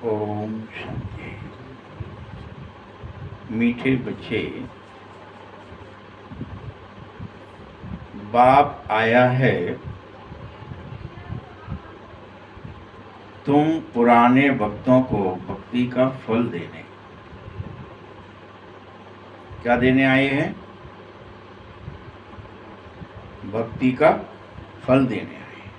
ओम शांति। मीठे बच्चे, बाप आया है तुम पुराने भक्तों को भक्ति का फल देने। क्या देने आए हैं? भक्ति का फल देने आए हैं।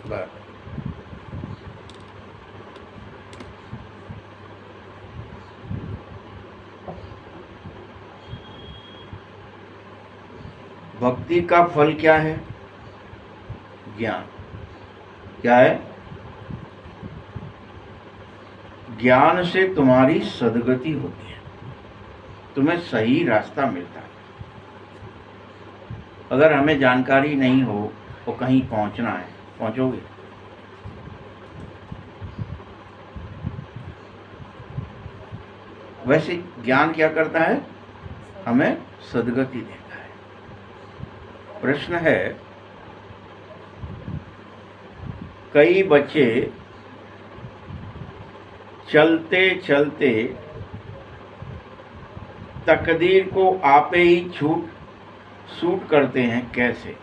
बस भक्ति का फल क्या है? ज्ञान। क्या है? ज्ञान से तुम्हारी सद्गति होती है, तुम्हें सही रास्ता मिलता है। अगर हमें जानकारी नहीं हो तो कहीं पहुंचना है, पहुंचोगे? वैसे ज्ञान क्या करता है? हमें सद्गति देता है। प्रश्न है, कई बच्चे चलते चलते तकदीर को आपे ही सूट करते हैं। कैसे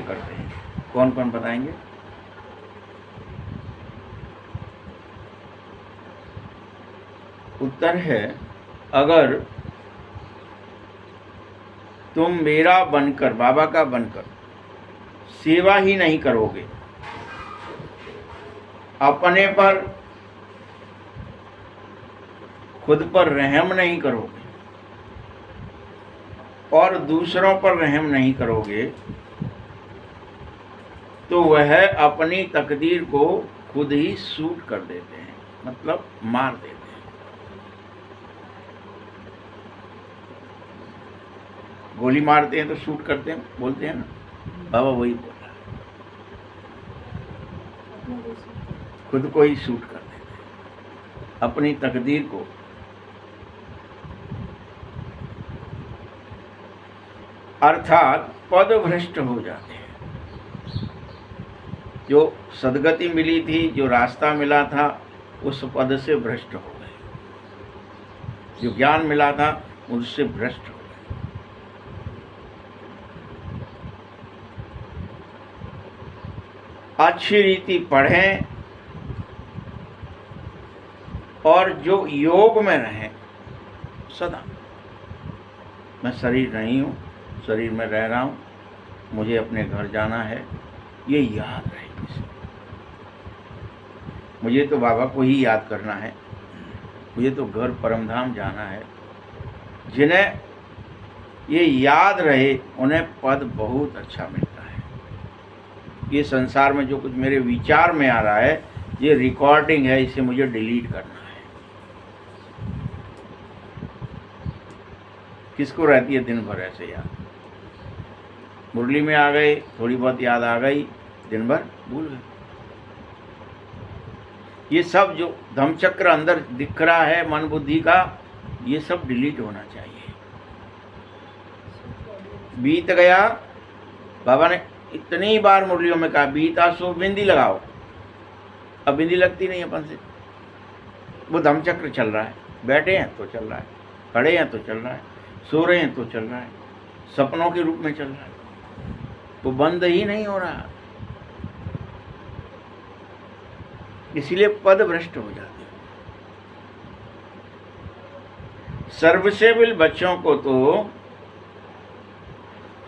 करते हैं? कौन कौन बताएंगे? उत्तर है, अगर तुम मेरा बनकर, बाबा का बनकर सेवा ही नहीं करोगे, अपने पर खुद पर रहम नहीं करोगे और दूसरों पर रहम नहीं करोगे, तो वह अपनी तकदीर को खुद ही सूट कर देते हैं, मतलब मार देते हैं। गोली मारते हैं तो शूट करते हैं, बोलते हैं ना, बाबा वही बोला, खुद को ही शूट कर देते हैं, अपनी तकदीर को। अर्थात पद भ्रष्ट हो जाते हैं। जो सद्गति मिली थी, जो रास्ता मिला था, उस पद से भ्रष्ट हो गए। जो ज्ञान मिला था उससे भ्रष्ट हो गए। अच्छी रीति पढ़ें और जो योग में रहें सदा। मैं शरीर नहीं हूँ, शरीर में रह रहा हूँ, मुझे अपने घर जाना है, ये याद रहे। मुझे तो बाबा को ही याद करना है, मुझे तो घर परमधाम जाना है। जिन्हें ये याद रहे उन्हें पद बहुत अच्छा मिलता है। ये संसार में जो कुछ मेरे विचार में आ रहा है, ये रिकॉर्डिंग है, इसे मुझे डिलीट करना है। किसको रहती है दिन भर ऐसे याद? मुरली में आ गए, थोड़ी बहुत याद आ गई, दिन भर भूल गए। ये सब जो धम्मचक्र अंदर दिख रहा है मन बुद्धि का, ये सब डिलीट होना चाहिए। बीत गया, बाबा ने इतनी बार मुरलियों में कहा, बीता सो बिंदी लगाओ। अब बिंदी लगती नहीं अपन से। वो धम्मचक्र चल रहा है, बैठे हैं तो चल रहा है, खड़े हैं तो चल रहा है, सो रहे हैं तो चल रहा है, सपनों के रूप में चल रहा है, वो बंद ही नहीं हो रहा। इसीलिए पद भ्रष्ट हो जाते हैं। सर्विसेबल बच्चों को तो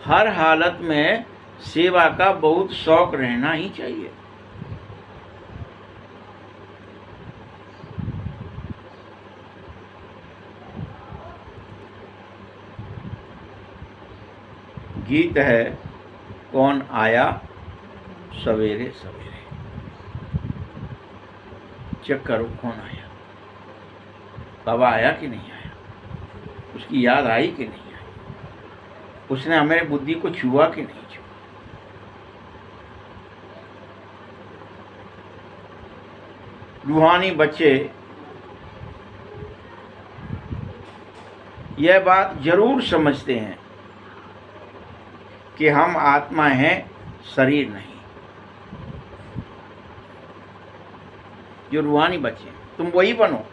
हर हालत में सेवा का बहुत शौक रहना ही चाहिए। गीत है, कौन आया सवेरे सवेरे। चेक करो कौन आया। बाबा आया कि नहीं आया? उसकी याद आई कि नहीं आई? उसने हमारे बुद्धि को छुआ कि नहीं छुआ? रूहानी बच्चे यह बात जरूर समझते हैं कि हम आत्मा हैं, शरीर नहीं। जो रूहानी बच्चे, तुम वही बनो,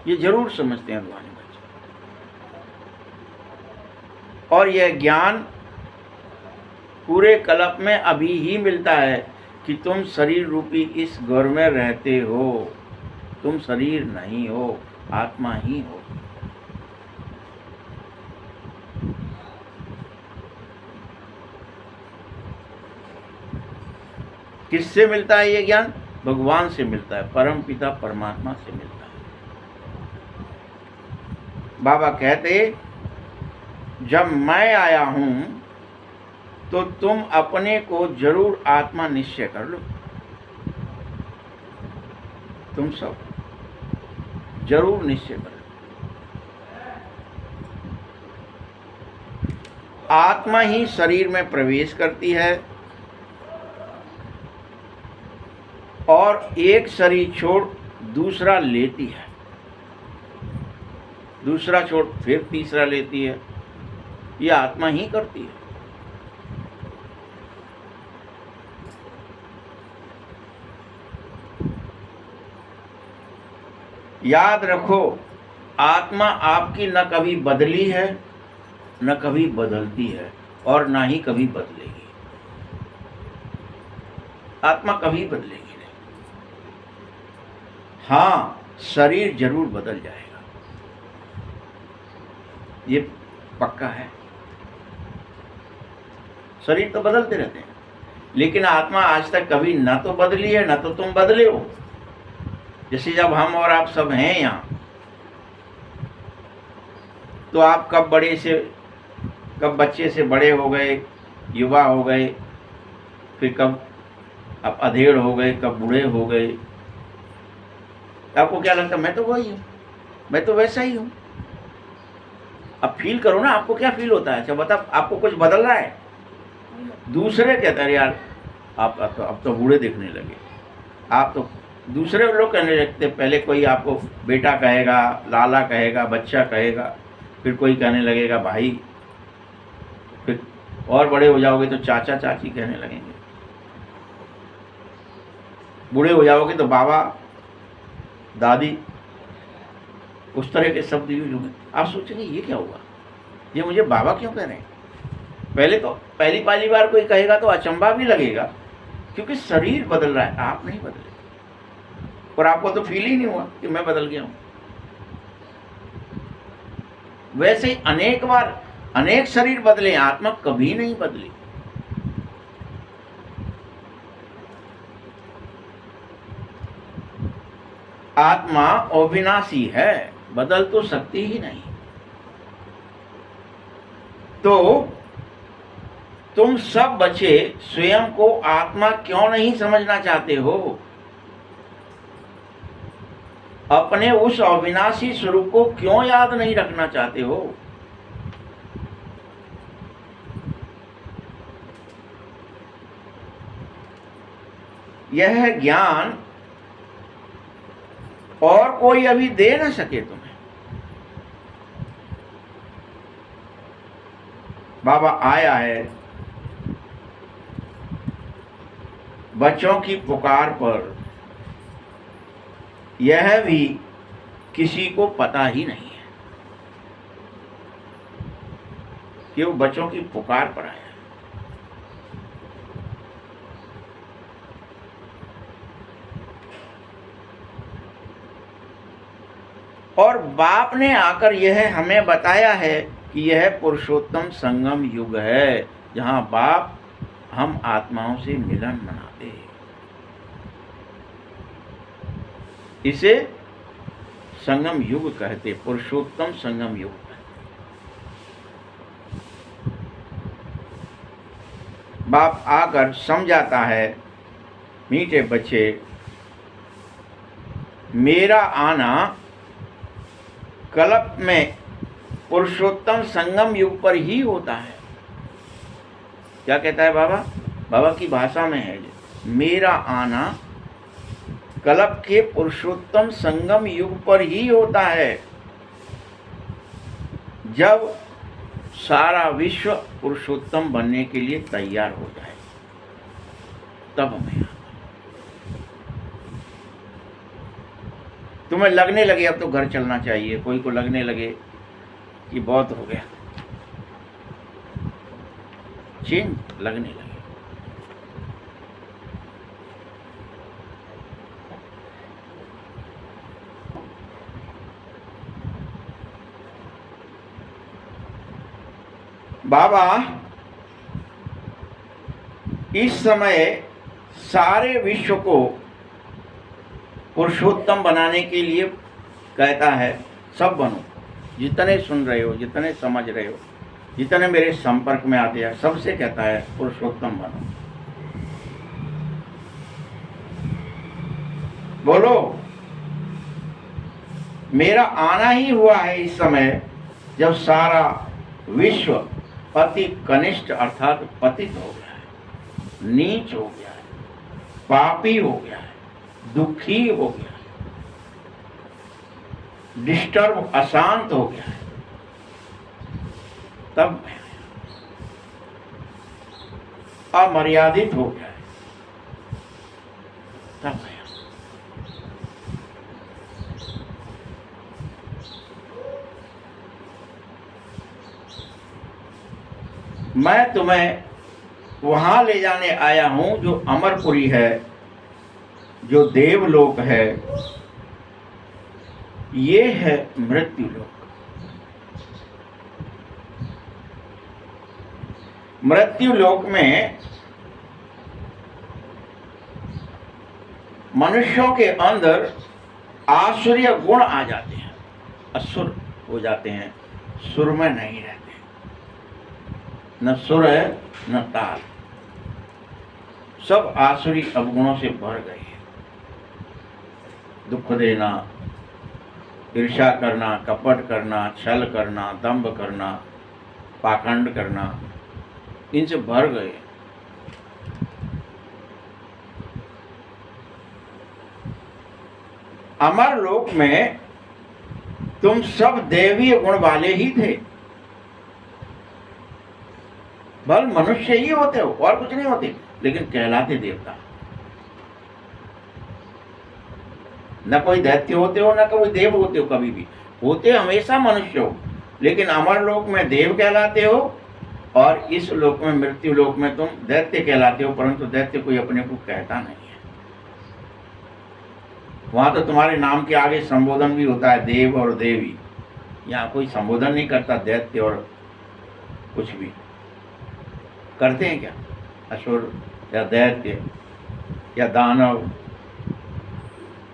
ये जरूर समझते हैं रूहानी बच्चे। और यह ज्ञान पूरे कल्प में अभी ही मिलता है कि तुम शरीर रूपी इस घर में रहते हो। तुम शरीर नहीं हो, आत्मा ही हो। किससे मिलता है ये ज्ञान? भगवान से मिलता है, परम पिता परमात्मा से मिलता है। बाबा कहते, जब मैं आया हूं तो तुम अपने को जरूर आत्मा निश्चय कर लो। तुम सब जरूर निश्चय कर लो। आत्मा ही शरीर में प्रवेश करती है और एक शरीर छोड़ दूसरा लेती है, दूसरा छोड़ फिर तीसरा लेती है। यह आत्मा ही करती है। याद रखो, आत्मा आपकी न कभी बदली है, न कभी बदलती है, और ना ही कभी बदलेगी। आत्मा कभी बदलेगी नहीं। हाँ, शरीर जरूर बदल जाएगा, ये पक्का है। शरीर तो बदलते रहते हैं, लेकिन आत्मा आज तक कभी ना तो बदली है, ना तो तुम बदले हो। जैसे जब हम और आप सब हैं यहाँ, तो आप कब बच्चे से बड़े हो गए, युवा हो गए, फिर कब आप अधेड़ हो गए, कब बूढ़े हो गए। आपको क्या लगता है? मैं तो वही हूँ, मैं तो वैसा ही हूँ। अब फील करो ना, आपको क्या फील होता है? अच्छा बता, आपको कुछ बदल रहा है? दूसरे कहते हैं यार आप अब तो बूढ़े दिखने लगे। आप तो दूसरे लोग कहने लगते, पहले कोई आपको बेटा कहेगा, लाला कहेगा, बच्चा कहेगा, फिर कोई कहने लगेगा भाई, फिर और बड़े हो जाओगे तो चाचा चाची कहने लगेंगे, बूढ़े हो जाओगे तो बाबा दादी, उस तरह के शब्द यूज होंगे। आप सोचेंगे ये क्या हुआ, ये मुझे बाबा क्यों कह रहे हैं? पहले तो पहली बार कोई कहेगा तो अचंभा भी लगेगा, क्योंकि शरीर बदल रहा है, आप नहीं बदले। और आपको तो फील ही नहीं हुआ कि मैं बदल गया हूं। वैसे ही अनेक बार अनेक शरीर बदले, आत्मा कभी नहीं बदली। आत्मा अविनाशी है, बदल तो सकती ही नहीं। तो तुम सब बच्चे स्वयं को आत्मा क्यों नहीं समझना चाहते हो? अपने उस अविनाशी स्वरूप को क्यों याद नहीं रखना चाहते हो? यह ज्ञान और कोई अभी दे न सके तुम्हें। बाबा आया है बच्चों की पुकार पर, यह भी किसी को पता ही नहीं है कि वो बच्चों की पुकार पर आया। और बाप ने आकर यह हमें बताया है कि यह पुरुषोत्तम संगम युग है, जहां बाप हम आत्माओं से मिलन मनाते हैं। इसे संगम युग कहते, पुरुषोत्तम संगम युग कहते। बाप आकर समझाता है, मीठे बच्चे, मेरा आना कल्प में पुरुषोत्तम संगम युग पर ही होता है। क्या कहता है बाबा? बाबा की भाषा में है, मेरा आना कल्प के पुरुषोत्तम संगम युग पर ही होता है, जब सारा विश्व पुरुषोत्तम बनने के लिए तैयार हो जाए, तब हमें तुम्हें लगने लगे अब तो घर चलना चाहिए, कोई को लगने लगे कि बहुत हो गया, चेंज लगने लगे। बाबा इस समय सारे विश्व को पुरुषोत्तम बनाने के लिए कहता है, सब बनो, जितने सुन रहे हो, जितने समझ रहे हो, जितने मेरे संपर्क में आते हैं, सबसे कहता है पुरुषोत्तम बनो। बोलो, मेरा आना ही हुआ है इस समय जब सारा विश्व पति कनिष्ठ अर्थात पतित हो गया है, नीच हो गया है, पापी हो गया है, दुखी हो गया है, डिस्टर्ब अशांत हो गया है, तब अमर्यादित हो गया है, तब मैं तुम्हें वहां ले जाने आया हूं जो अमरपुरी है, जो देवलोक है, ये है मृत्यु लोक। मृत्यु लोक में मनुष्यों के अंदर आसुरीय गुण आ जाते हैं, असुर हो जाते हैं, सुर में नहीं रहते, न सुर है न ताल, सब आसुरी अवगुणों से भर गए हैं। दुख देना, ईर्ष्या करना, कपट करना, छल करना, दंभ करना, पाखंड करना, इनसे भर गए। अमर लोक में तुम सब दैवीय गुण वाले ही थे, बल मनुष्य ही होते हो और कुछ नहीं होते, लेकिन कहलाते देवता। न कोई दैत्य होते हो न कोई देव होते हो, कभी भी होते हमेशा मनुष्य हो, लेकिन अमर लोक में देव कहलाते हो और इस लोक में मृत्यु लोक में तुम दैत्य कहलाते हो, परंतु दैत्य कोई अपने को कहता नहीं है। वहां तो तुम्हारे नाम के आगे संबोधन भी होता है देव और देवी, यहाँ कोई संबोधन नहीं करता दैत्य और कुछ भी। करते हैं क्या? असुर या दैत्य या दानव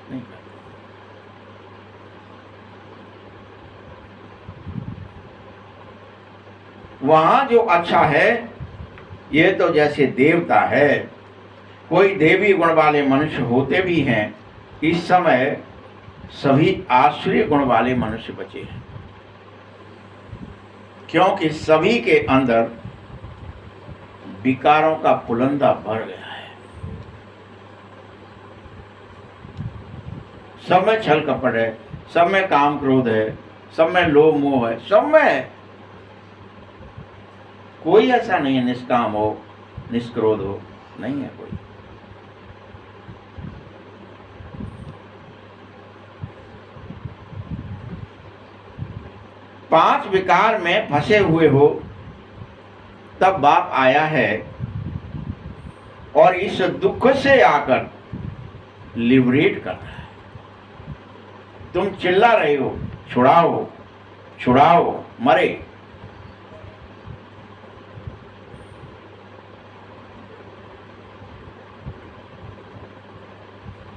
नहीं करते। वहां जो अच्छा है, ये तो जैसे देवता है, कोई देवी गुण वाले मनुष्य होते भी हैं, इस समय सभी आसुरी गुण वाले मनुष्य बचे हैं, क्योंकि सभी के अंदर विकारों का पुलंदा भर गया है। सब में छल कपट है, सब में काम क्रोध है, सब में लोभ मोह है, सब में है। कोई ऐसा नहीं है निष्काम हो, निष्क्रोध हो, नहीं है कोई। पांच विकार में फंसे हुए हो, तब बाप आया है और इस दुख से आकर लिबरेट कर रहा है। तुम चिल्ला रहे हो छुड़ाओ छुड़ाओ, मरे।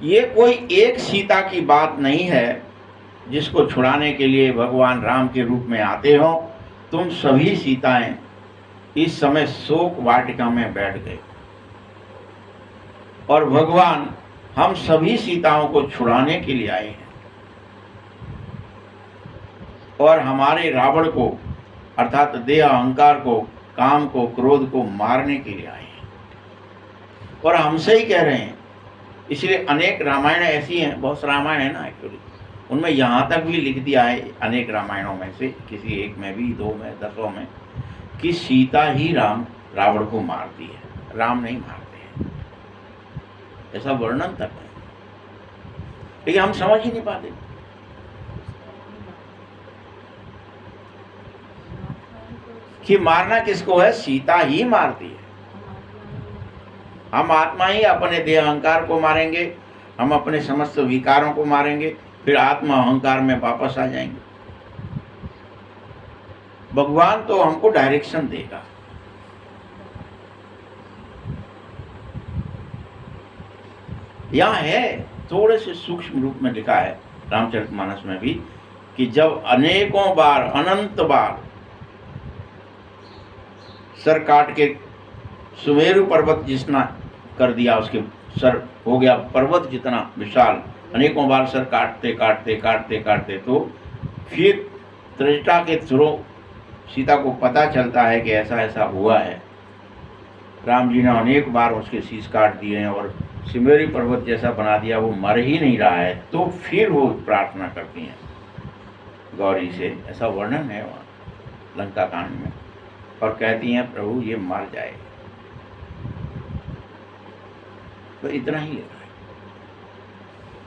ये कोई एक सीता की बात नहीं है जिसको छुड़ाने के लिए भगवान राम के रूप में आते हो। तुम सभी सीताएं इस समय शोक वाटिका में बैठ गए और भगवान हम सभी सीताओं को छुड़ाने के लिए आए हैं और हमारे रावण को अर्थात देह अहंकार को, काम को, क्रोध को मारने के लिए आए हैं। और हमसे ही कह रहे हैं इसलिए अनेक रामायण ऐसी हैं, बहुत से रामायण है ना एक्चुअली, उनमें यहाँ तक भी लिख दिया है अनेक रामायणों में से किसी एक में भी, 2 में, 10 में, कि सीता ही रावण को मारती है, राम नहीं मारते हैं, ऐसा वर्णन तक है। लेकिन हम समझ ही नहीं पाते। कि मारना किसको है? सीता ही मारती है। हम आत्मा ही अपने देह अहंकार को मारेंगे, हम अपने समस्त विकारों को मारेंगे, फिर आत्मा अहंकार में वापस आ जाएंगे। भगवान तो हमको डायरेक्शन देगा। यहाँ है थोड़े से सूक्ष्म रूप में लिखा है रामचरितमानस में भी, कि जब अनेकों बार, अनंत बार सर काट के सुमेरु पर्वत जितना कर दिया, उसके सर हो गया पर्वत जितना विशाल, अनेकों बार सर काटते काटते काटते काटते, तो फिर त्रेता के थ्रू सीता को पता चलता है कि ऐसा ऐसा हुआ है। राम जी ने अनेक बार उसके शीश काट दिए हैं और सुमेरु पर्वत जैसा बना दिया, वो मर ही नहीं रहा है। तो फिर वो प्रार्थना करती हैं गौरी से, ऐसा वर्णन है वहाँ लंका कांड में, और कहती हैं प्रभु ये मर जाए। तो इतना ही है,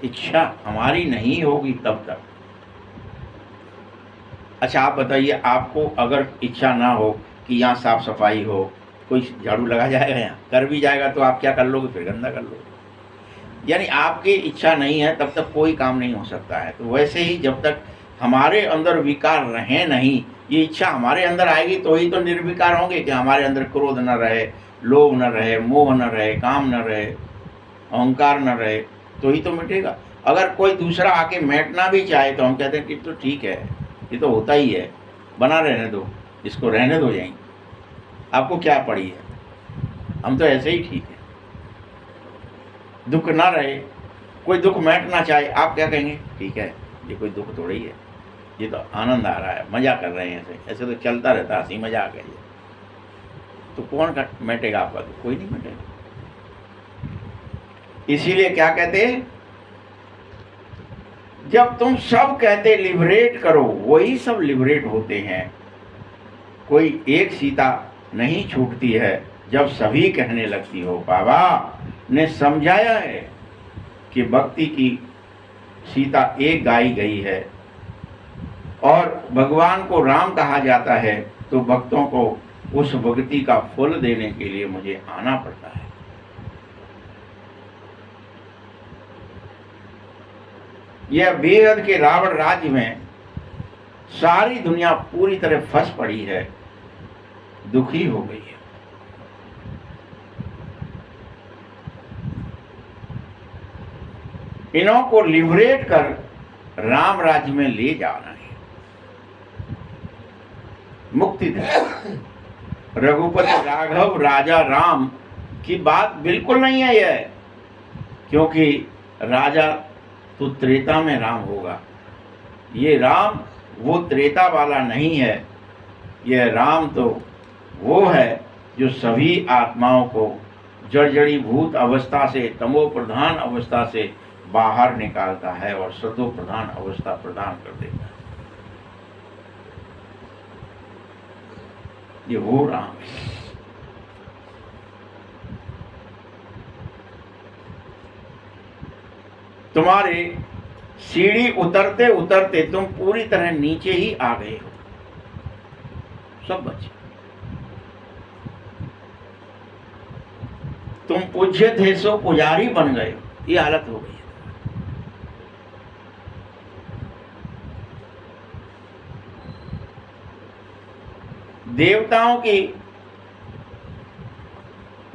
इच्छा हमारी नहीं होगी तब तक। अच्छा आप बताइए, आपको अगर इच्छा ना हो कि यहाँ साफ सफाई हो, कोई झाड़ू लगा जाएगा, यहाँ कर भी जाएगा तो आप क्या कर लोगे? फिर गंदा कर लोगे। यानी आपकी इच्छा नहीं है तब तक कोई काम नहीं हो सकता है। तो वैसे ही जब तक हमारे अंदर विकार रहे नहीं, ये इच्छा हमारे अंदर आएगी तो ही तो निर्विकार होंगे, कि हमारे अंदर क्रोध न रहे, लोभ न रहे, मोह न रहे, काम न रहे, अहंकार न रहे, तो ही तो मिटेगा। अगर कोई दूसरा आके बैठना भी चाहे तो हम कहते हैं कि तो ठीक है, ये तो होता ही है, बना रहने दो, इसको रहने दो, यहीं आपको क्या पड़ी है, हम तो ऐसे ही ठीक है। दुख ना रहे, कोई दुख बैठना चाहे, आप क्या कहेंगे? ठीक है, ये कोई दुख थोड़ी है, ये तो आनंद आ रहा है, मजा कर रहे हैं, ऐसे ऐसे तो चलता रहता, हंसी मजाक है ये। तो कौन मिटेगा आपका दुख? कोई नहीं मिटेगा। इसीलिए क्या कहते हैं, जब तुम सब कहते लिबरेट करो, वही सब लिबरेट होते हैं। कोई एक सीता नहीं छूटती है जब सभी कहने लगती हो। बाबा ने समझाया है कि भक्ति की सीता एक गाई गई है, और भगवान को राम कहा जाता है, तो भक्तों को उस भक्ति का फल देने के लिए मुझे आना पड़ता है। यह बेहद के रावण राज्य में सारी दुनिया पूरी तरह फंस पड़ी है, दुखी हो गई है। इन्हों को लिबरेट कर राम राज्य में ले जाना है, मुक्ति देना। रघुपति राघव राजा राम की बात बिल्कुल नहीं है यह, क्योंकि राजा तो त्रेता में राम होगा, ये राम वो त्रेता वाला नहीं है। यह राम तो वो है जो सभी आत्माओं को जड़जड़ीभूत अवस्था से, तमो प्रधान अवस्था से बाहर निकालता है और सतो प्रधान अवस्था प्रदान कर देता है। ये वो राम है। तुम्हारे सीढ़ी उतरते उतरते तुम पूरी तरह नीचे ही आ गए हो, सब बचे। तुम पूज्य थे सो पुजारी बन गए हो, ये हालत हो गई है।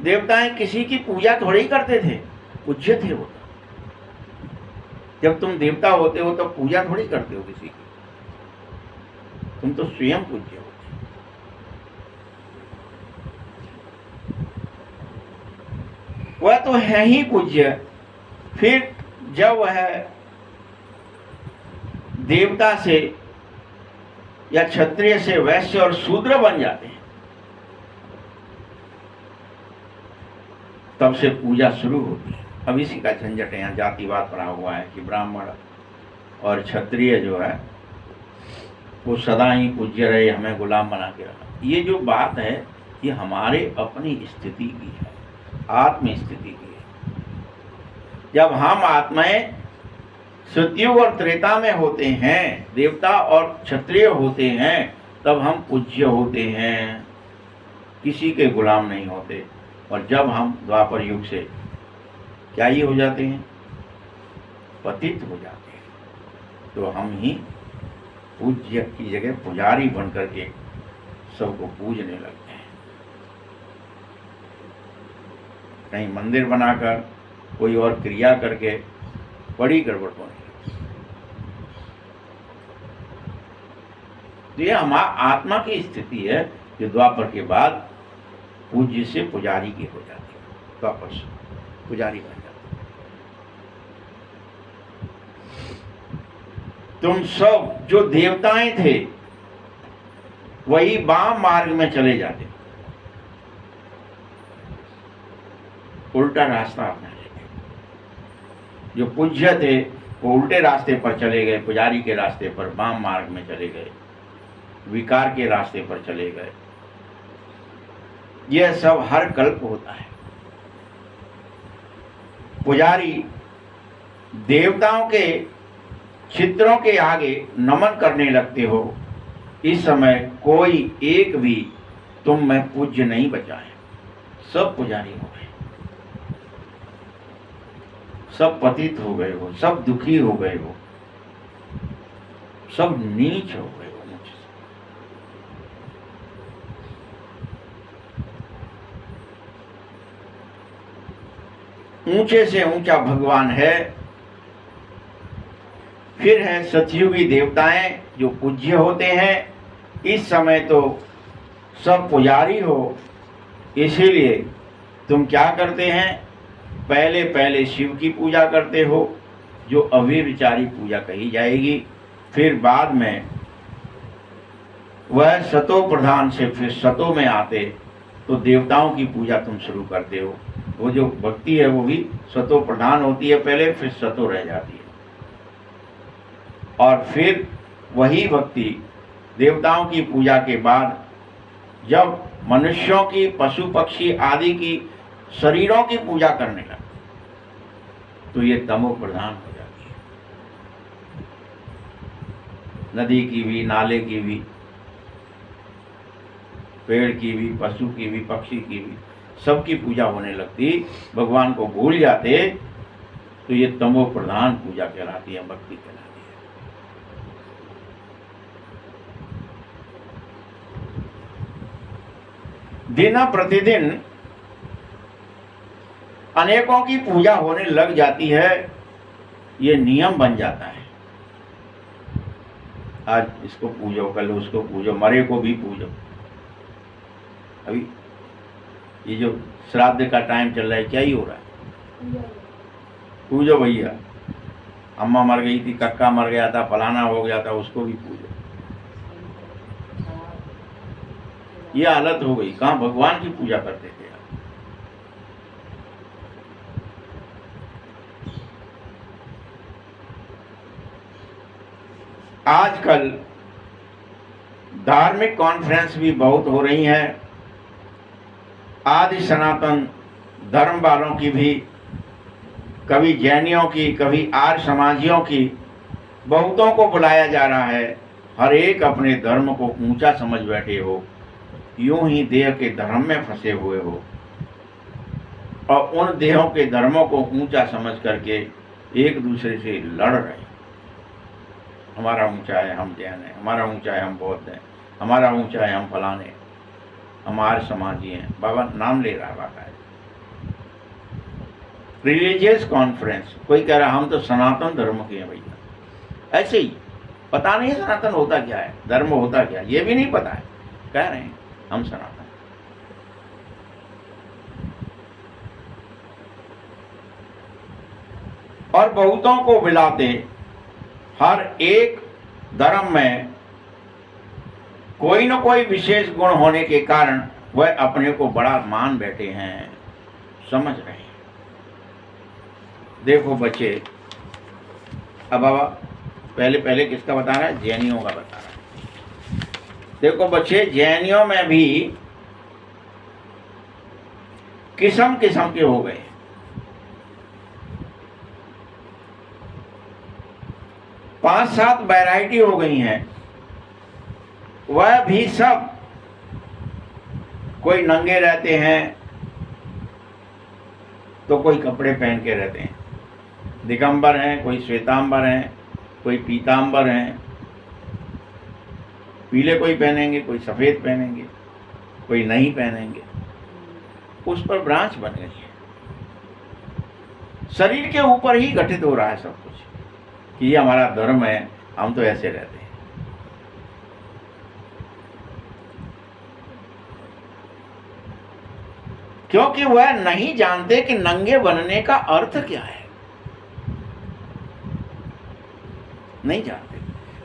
देवताएं किसी की पूजा थोड़ी करते थे, पूज्य थे वो। जब तुम देवता होते हो तो पूजा थोड़ी करते हो किसी की, तुम तो स्वयं पूज्य हो। वह तो है ही पूज्य। फिर जब वह देवता से या क्षत्रिय से वैश्य और शूद्र बन जाते हैं, तब से पूजा शुरू होती है। अब इसी का झंझट है, यहाँ जातिवाद पड़ा हुआ है कि ब्राह्मण और क्षत्रिय जो है वो सदा ही पूज्य रहे, हमें गुलाम बना के रखा। ये जो बात है ये हमारे अपनी स्थिति की है, आत्म स्थिति की है। जब हम आत्माएं सतयुग और त्रेता में होते हैं, देवता और क्षत्रिय होते हैं, तब हम पूज्य होते हैं, किसी के गुलाम नहीं होते। और जब हम द्वापर युग से क्या ही हो जाते हैं, पतित हो जाते हैं, तो हम ही पूज्य की जगह पुजारी बन करके सबको पूजने लगते हैं। कहीं मंदिर बनाकर कोई और क्रिया करके बड़ी गड़बड़ होने लगती। तो ये हमारा आत्मा की स्थिति है जो द्वापर के बाद पूज्य से पुजारी की हो जाती है, द्वापर से पुजारी बन जाती है। तुम सब जो देवताएं थे वही वाम मार्ग में चले जाते, उल्टा रास्ता अपना लेते। जो पूज्य थे वो उल्टे रास्ते पर चले गए, पुजारी के रास्ते पर, वाम मार्ग में चले गए, विकार के रास्ते पर चले गए। यह सब हर कल्प होता है। पुजारी देवताओं के चित्रों के आगे नमन करने लगते हो, इस समय कोई एक भी तुम में पूज्य नहीं बचा है। सब पुजारी हो गए, सब पतित हो गए हो, सब दुखी हो गए हो, सब नीच हो गए हो। ऊंचे से ऊंचा भगवान है, फिर है सतयुगी देवताएं जो पूज्य होते हैं। इस समय तो सब पुजारी हो, इसीलिए तुम क्या करते हैं, पहले पहले शिव की पूजा करते हो जो अव्यभिचारी पूजा कही जाएगी, फिर बाद में वह सतो प्रधान से फिर सतो में आते तो देवताओं की पूजा तुम शुरू करते हो। वो जो भक्ति है वो भी सतो प्रधान होती है पहले, फिर सतो रह जाती है, और फिर वही भक्ति देवताओं की पूजा के बाद जब मनुष्यों की, पशु पक्षी आदि की शरीरों की पूजा करने लगते तो ये तमो प्रधान हो जाती है। नदी की भी, नाले की भी, पेड़ की भी, पशु की भी, पक्षी की भी, सबकी पूजा होने लगती, भगवान को भूल जाते, तो ये तमो प्रधान पूजा कहलाती है, भक्ति कहलाती है। दिन प्रतिदिन अनेकों की पूजा होने लग जाती है, ये नियम बन जाता है। आज इसको पूजो, कल उसको पूजो, मरे को भी पूजो। अभी ये जो श्राद्ध का टाइम चल रहा है, क्या ही हो रहा है, पूजो भैया। अम्मा मर गई थी, कक्का मर गया था, फलाना हो गया था, उसको भी पूजो। ये हालत हो गई। कहाँ भगवान की पूजा करते थे। आजकल धार्मिक कॉन्फ्रेंस भी बहुत हो रही हैं। आदि सनातन धर्म वालों की भी, कभी जैनियों की, कभी आर्य समाजियों की, बहुतों को बुलाया जा रहा है। हर एक अपने धर्म को ऊंचा समझ बैठे हो, यूं ही देह के धर्म में फंसे हुए हो, और उन देहों के धर्मों को ऊंचा समझ करके एक दूसरे से लड़ रहे हैं। हमारा ऊंचा है, हम जैन हैं, हमारा ऊंचा है, हम बौद्ध हैं, हमारा ऊंचा है, हम फलाने, हमारे समाजी हैं। बाबा नाम ले रहा बाबा है। रिलीजियस कॉन्फ्रेंस, कोई कह रहा हम तो सनातन धर्म के हैं भैया। ऐसे ही पता नहीं सनातन होता क्या है, धर्म होता क्या, ये भी नहीं पता है, कह रहे हैं हम सनातन। और बहुतों को बुलाते, हर एक धर्म में कोई न कोई विशेष गुण होने के कारण वह अपने को बड़ा मान बैठे हैं, समझ रहे हैं। देखो बच्चे, अब बाबा पहले पहले किसका बता रहा है? जैनियों का बता रहा है। देखो बच्चे, जैनियों में भी किस्म किस्म के हो गए। 5-7 वैरायटी हो गई हैं। वह भी सब कोई नंगे रहते हैं तो कोई कपड़े पहन के रहते हैं, दिगंबर हैं, कोई श्वेतांबर हैं, कोई पीतांबर हैं, पीले कोई पहनेंगे, कोई सफ़ेद पहनेंगे, कोई नहीं पहनेंगे। उस पर ब्रांच बन गई है। शरीर के ऊपर ही गठित हो रहा है सब कुछ कि ये हमारा धर्म है, हम तो ऐसे रहते हैं। क्योंकि वह नहीं जानते कि नंगे बनने का अर्थ क्या है। नहीं जानते।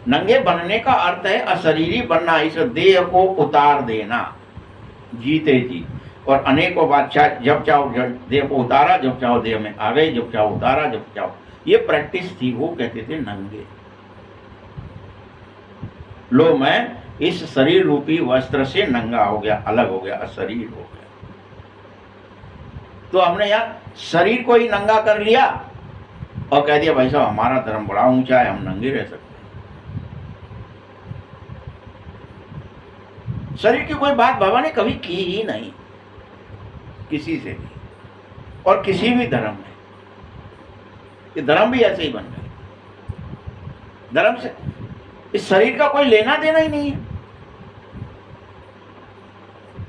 नंगे बनने का अर्थ है अशरीरी बनना, इस देह को उतार देना जीते जी। और अनेकों बादशाह, जब चाहो देह को उतारा, जब चाहो देह में आ गए, जब चाहो उतारा, जब चाहो। ये प्रैक्टिस थी, वो कहते थे नंगे। लो मैं इस शरीर रूपी वस्त्र से नंगा हो गया, अलग हो गया, अशरीर हो गया। तो हमने यार शरीर को ही नंगा कर लिया और कह दिया भाई साहब हमारा धर्म बड़ा ऊंचा है, हम नंगे रह सकते हैं। शरीर की कोई बात बाबा ने कभी की ही नहीं किसी से भी, और किसी भी धर्म में। ये धर्म भी ऐसे ही बन गए। धर्म से इस शरीर का कोई लेना देना ही नहीं है,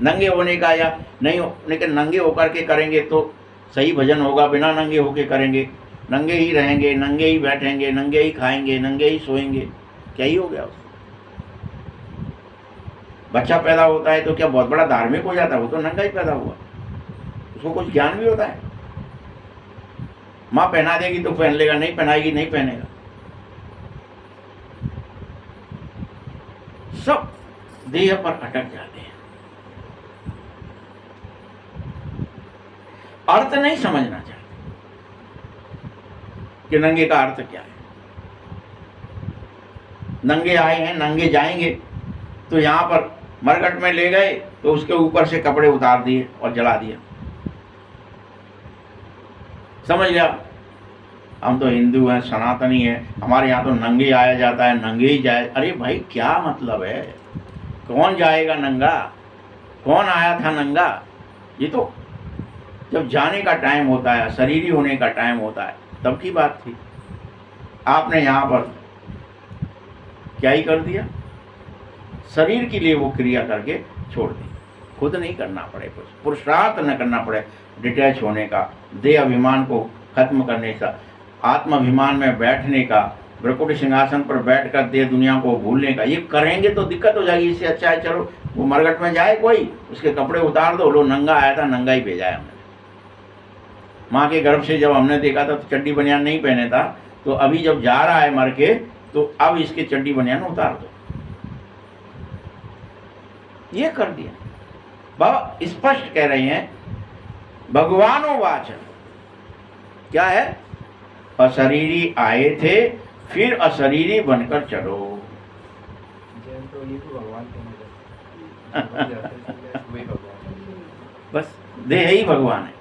नंगे होने का या नहीं होने के। नंगे होकर के करेंगे तो सही भजन होगा, बिना नंगे होके करेंगे नंगे ही रहेंगे, नंगे ही बैठेंगे, नंगे ही खाएंगे, नंगे ही सोएंगे, क्या ही हो गया उसको। बच्चा पैदा होता है तो क्या बहुत बड़ा धार्मिक हो जाता है? वो तो नंगा ही पैदा हुआ, उसको कुछ ज्ञान भी होता है। माँ पहना देगी तो पहन लेगा, नहीं पहनाएगी नहीं पहनेगा। सब देह पर अटक जाते हैं, अर्थ नहीं समझना चाहते कि नंगे का अर्थ क्या है। नंगे आए हैं, नंगे जाएंगे। तो यहां पर मरघट में ले गए तो उसके ऊपर से कपड़े उतार दिए और जला दिया। समझ गया? हम तो हिंदू हैं, सनातनी हैं, हमारे यहाँ तो नंगे आया जाता है, नंगे ही जाए। अरे भाई क्या मतलब है? कौन जाएगा नंगा? कौन आया था नंगा? ये तो जब जाने का टाइम होता है, शरीरी होने का टाइम होता है, तब की बात थी। आपने यहाँ पर क्या ही कर दिया, शरीर के लिए वो क्रिया करके छोड़ दी। खुद नहीं करना पड़े, कुछ पुरुषार्थ न करना पड़े डिटैच होने का, देह अभिमान को खत्म करने का, आत्माभिमान में बैठने का, ब्रकुट सिंहासन पर बैठकर देह दुनिया को भूलने का। ये करेंगे तो दिक्कत हो जाएगी। इससे अच्छा है चलो वो मरघट में जाए कोई, उसके कपड़े उतार दो। लो नंगा आया था, नंगा ही भेजा है हमने। माँ के गर्भ से जब हमने देखा था तो चड्डी बनियान नहीं पहने था, तो अभी जब जा रहा है मर के तो अब इसके चड्डी बनियान उतार दो। ये कर दिया। बाबा स्पष्ट कह रहे हैं, भगवानो वाच क्या है? अशरीरी आए थे, फिर अशरीरी बनकर चलो। बस देह ही भगवान है।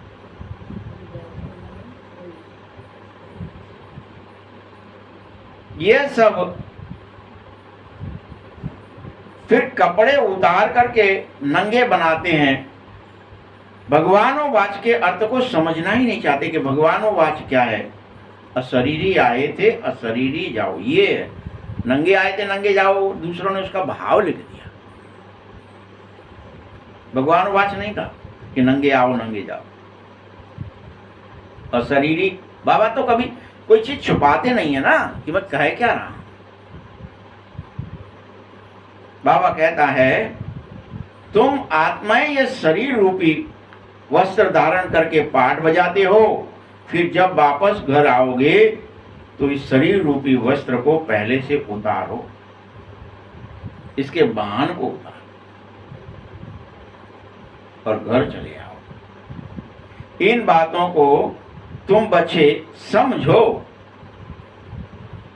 ये सब फिर कपड़े उतार करके नंगे बनाते हैं। भगवानो वाच के अर्थ को समझना ही नहीं चाहते कि भगवानो वाच क्या है। अशरीरी आए थे, अशरीरी जाओ। ये है नंगे आए थे, नंगे जाओ। दूसरों ने उसका भाव लिख दिया। भगवान वाच नहीं था कि नंगे आओ, नंगे जाओ। अशरीरी बाबा तो कभी कोई चीज छुपाते नहीं है ना कि मैं कह क्या रहा। बाबा कहता है तुम आत्माएं ये शरीर रूपी वस्त्र धारण करके पाठ बजाते हो, फिर जब वापस घर आओगे तो इस शरीर रूपी वस्त्र को पहले से उतारो, इसके बाहन को उतारो और घर चले आओ। इन बातों को तुम बच्चे समझो,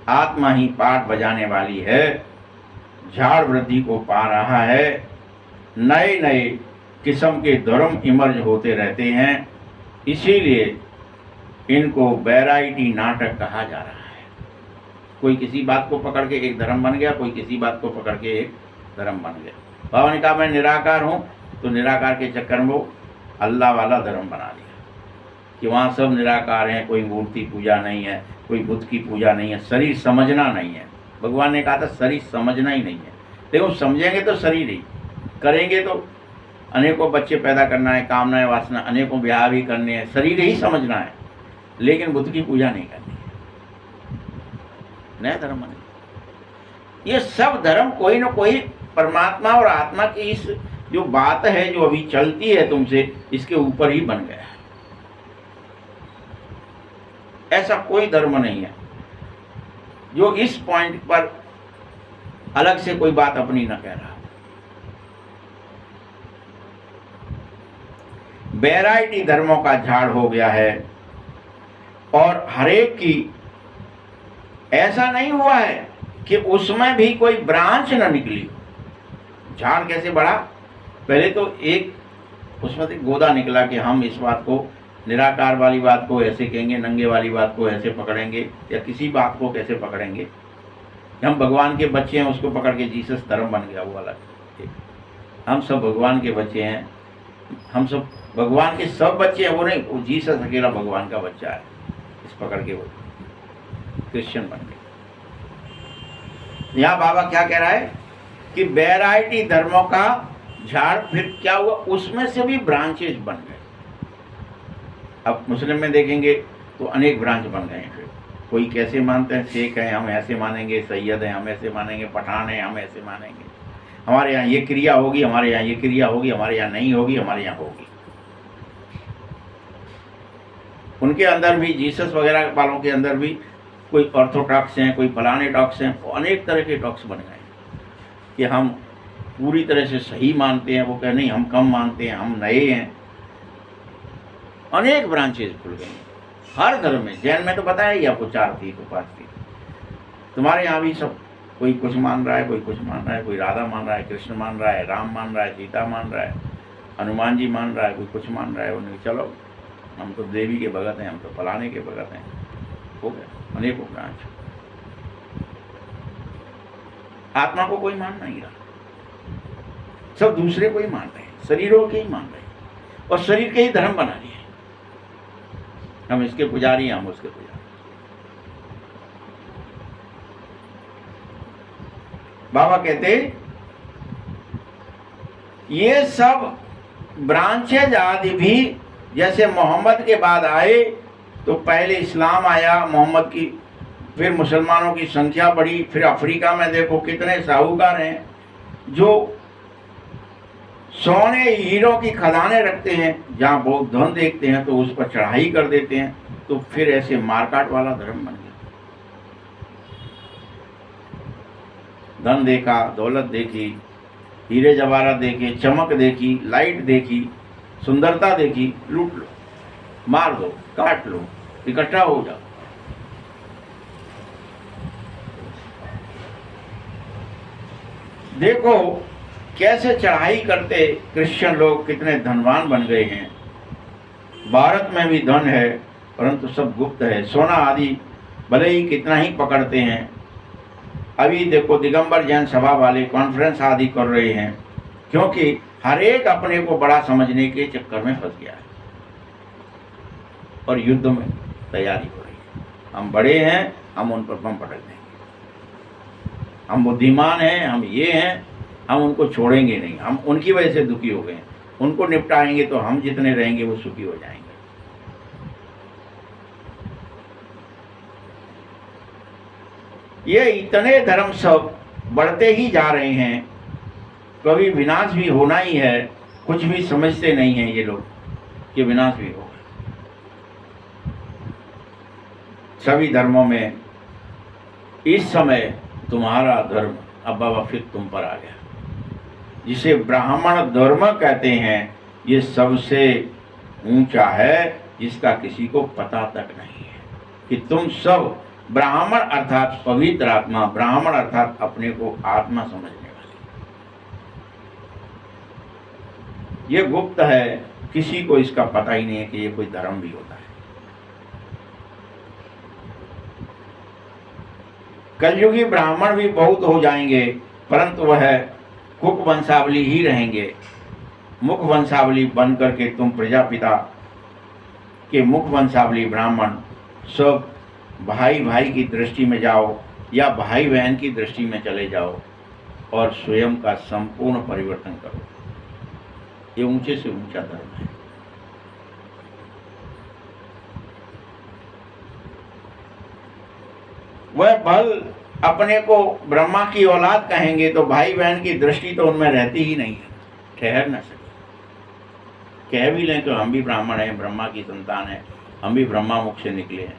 आत्मा ही पाठ बजाने वाली है, झाड़ वृद्धि को पा रहा है, नए नए किस्म के धर्म इमर्ज होते रहते हैं, इसीलिए इनको वैरायटी नाटक कहा जा रहा है। कोई किसी बात को पकड़ के एक धर्म बन गया, कोई किसी बात को पकड़ के एक धर्म बन गया। बाबा ने कहा मैं निराकार हूँ, तो निराकार के चक्कर में वो अल्लाह वाला धर्म बना लिया कि वहाँ सब निराकार हैं, कोई मूर्ति पूजा नहीं है, कोई बुद्ध की पूजा नहीं है, शरीर समझना नहीं है। भगवान ने कहा था शरीर समझना ही नहीं है। देखो समझेंगे तो शरीर ही, करेंगे तो अनेकों बच्चे पैदा करना है, कामनाएं वासना, अनेकों ब्याह भी करने हैं, शरीर ही समझना है, लेकिन बुद्ध की पूजा नहीं करनी है। नया धर्म बने। ये सब धर्म कोई ना कोई परमात्मा और आत्मा की इस जो बात है जो अभी चलती है तुमसे, इसके ऊपर ही बन गया है। ऐसा कोई धर्म नहीं है जो इस पॉइंट पर अलग से कोई बात अपनी न कह रहा। वैरायटी धर्मों का झाड़ हो गया है और हरेक की ऐसा नहीं हुआ है कि उसमें भी कोई ब्रांच न निकली। झाड़ कैसे बढ़ा? पहले तो एक उसमें से गोदा निकला कि हम इस बात को, निराकार वाली बात को ऐसे कहेंगे, नंगे वाली बात को ऐसे पकड़ेंगे, या किसी बात को कैसे पकड़ेंगे। हम भगवान के बच्चे हैं, उसको पकड़ के जीसस धर्म बन गया, वो अलग। हम सब भगवान के बच्चे हैं, हम सब भगवान के सब बच्चे हैं, वो नहीं, वो जीसस अकेला भगवान का बच्चा है, इस पकड़ के वो क्रिश्चियन बन गए। यहाँ बाबा क्या कह रहा है कि वैरायटी धर्मों का झाड़, फिर क्या हुआ, उसमें से भी ब्रांचेस बन गए। अब मुस्लिम में देखेंगे तो अनेक ब्रांच बन गए हैं। फिर कोई कैसे मानते हैं, शेख हैं हम ऐसे मानेंगे, सैयद हैं हम ऐसे मानेंगे, पठान हैं हम ऐसे मानेंगे, हमारे यहाँ ये क्रिया होगी, हमारे यहाँ ये क्रिया होगी, हमारे यहाँ नहीं होगी, हमारे यहाँ होगी। उनके अंदर भी, जीसस वगैरह वालों के अंदर भी कोई ऑर्थोडॉक्स हैं, कोई फलाने टॉक्स हैं, अनेक तरह के टॉक्स बन गए कि हम पूरी तरह से सही मानते हैं, वो कह नहीं हम कम मानते हैं, हम नए हैं। अनेक ब्रांचेज खुल गई हर धर्म में। जैन में तो बताया ही आपको 4 थी तो 5 थी। तुम्हारे यहाँ भी सब कोई कुछ मान रहा है, कोई कुछ मान रहा है, कोई राधा मान रहा है, कृष्ण मान रहा है, राम मान रहा है, सीता मान रहा है, हनुमान जी मान रहा है, कोई कुछ मान रहा है। उन्हें चलो हम तो देवी के भगत हैं, हम तो फलाने के भगत हैं, हो गया अनेकों ब्रांच। आत्मा को कोई मान नहीं रहा, सब दूसरे को ही मान रहे हैं, शरीरों के ही मान रहे हैं, और शरीर के ही धर्म बना लिए। हम इसके पुजारी हैं, हम उसके पुजारी। बाबा कहते ये सब ब्रांचेज आदि भी जैसे मोहम्मद के बाद आए, तो पहले इस्लाम आया मोहम्मद की, फिर मुसलमानों की संख्या बढ़ी, फिर अफ्रीका में देखो कितने साहूकार हैं जो सोने हीरों की खदानें रखते हैं, जहाँ बहुत धन देखते हैं तो उस पर चढ़ाई कर देते हैं, तो फिर ऐसे मारकाट वाला धर्म बन गया। धन देखा, दौलत देखी, हीरे जवाहरात देखे, चमक देखी, लाइट देखी, सुंदरता देखी, लूट लो, मार दो, काट लो, इकट्ठा हो जाओ। देखो कैसे चढ़ाई करते क्रिश्चियन लोग, कितने धनवान बन गए हैं। भारत में भी धन है परंतु सब गुप्त है। सोना आदि भले ही कितना ही पकड़ते हैं। अभी देखो दिगंबर जैन सभा वाले कॉन्फ्रेंस आदि कर रहे हैं, क्योंकि हर एक अपने को बड़ा समझने के चक्कर में फंस गया है और युद्ध में तैयारी हो रही है। हम बड़े हैं, हम उन पर बम पटक देंगे, हम बुद्धिमान हैं, हम ये हैं, हम उनको छोड़ेंगे नहीं। हम उनकी वजह से दुखी हो गए हैं, उनको निपटाएंगे तो हम जितने रहेंगे वो सुखी हो जाएंगे। ये इतने धर्म सब बढ़ते ही जा रहे हैं, कभी विनाश भी होना ही है। कुछ भी समझते नहीं हैं ये लोग कि विनाश भी होगा। सभी धर्मों में इस समय तुम्हारा धर्म अब बाबा फिर तुम पर आ गया, जिसे ब्राह्मण धर्म कहते हैं। ये सबसे ऊंचा है जिसका किसी को पता तक नहीं है कि तुम सब ब्राह्मण अर्थात पवित्र आत्मा, ब्राह्मण अर्थात अपने को आत्मा समझने वाले, ये गुप्त है, किसी को इसका पता ही नहीं है कि ये कोई धर्म भी होता है। कलयुगी ब्राह्मण भी बहुत हो जाएंगे, परंतु वह कुक वंशावली ही रहेंगे। मुख वंशावली बन करके तुम प्रजापिता के मुख वंशावली ब्राह्मण सब भाई भाई की दृष्टि में जाओ या भाई बहन की दृष्टि में चले जाओ और स्वयं का संपूर्ण परिवर्तन करो। ये ऊंचे से ऊंचा धर्म है। वह भल अपने को ब्रह्मा की औलाद कहेंगे तो भाई बहन की दृष्टि तो उनमें रहती ही नहीं है, ठहर न सके। कह भी लें कि हम भी ब्राह्मण हैं, ब्रह्मा की संतान है, हम भी ब्रह्मा मुख से निकले हैं,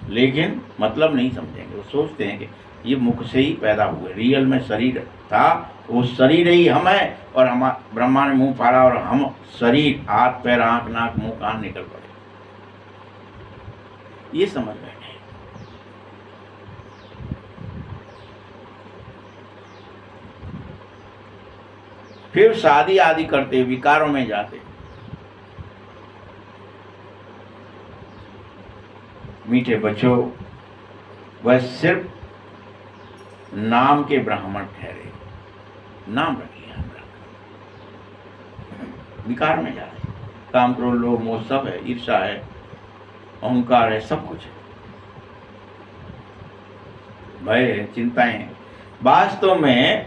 लेकिन मतलब नहीं समझेंगे। वो सोचते हैं कि ये मुख से ही पैदा हुए, रियल में शरीर था, वो शरीर ही हम है और हम ब्रह्मा ने मुंह फाड़ा और हम शरीर, हाथ पैर आंख नाक मुंह कान निकल पड़े, ये समझ बैठे। फिर शादी आदि करते, विकारों में जाते। मीठे बच्चों, वह सिर्फ नाम के ब्राह्मण ठहरे, नाम रख लिया ब्राह्मण, विकार में जा रहे, काम क्रोध लोभ मोह सब है, ईर्षा है, अहंकार है, सब कुछ है, भय है, चिंताएं हैं। वास्तव में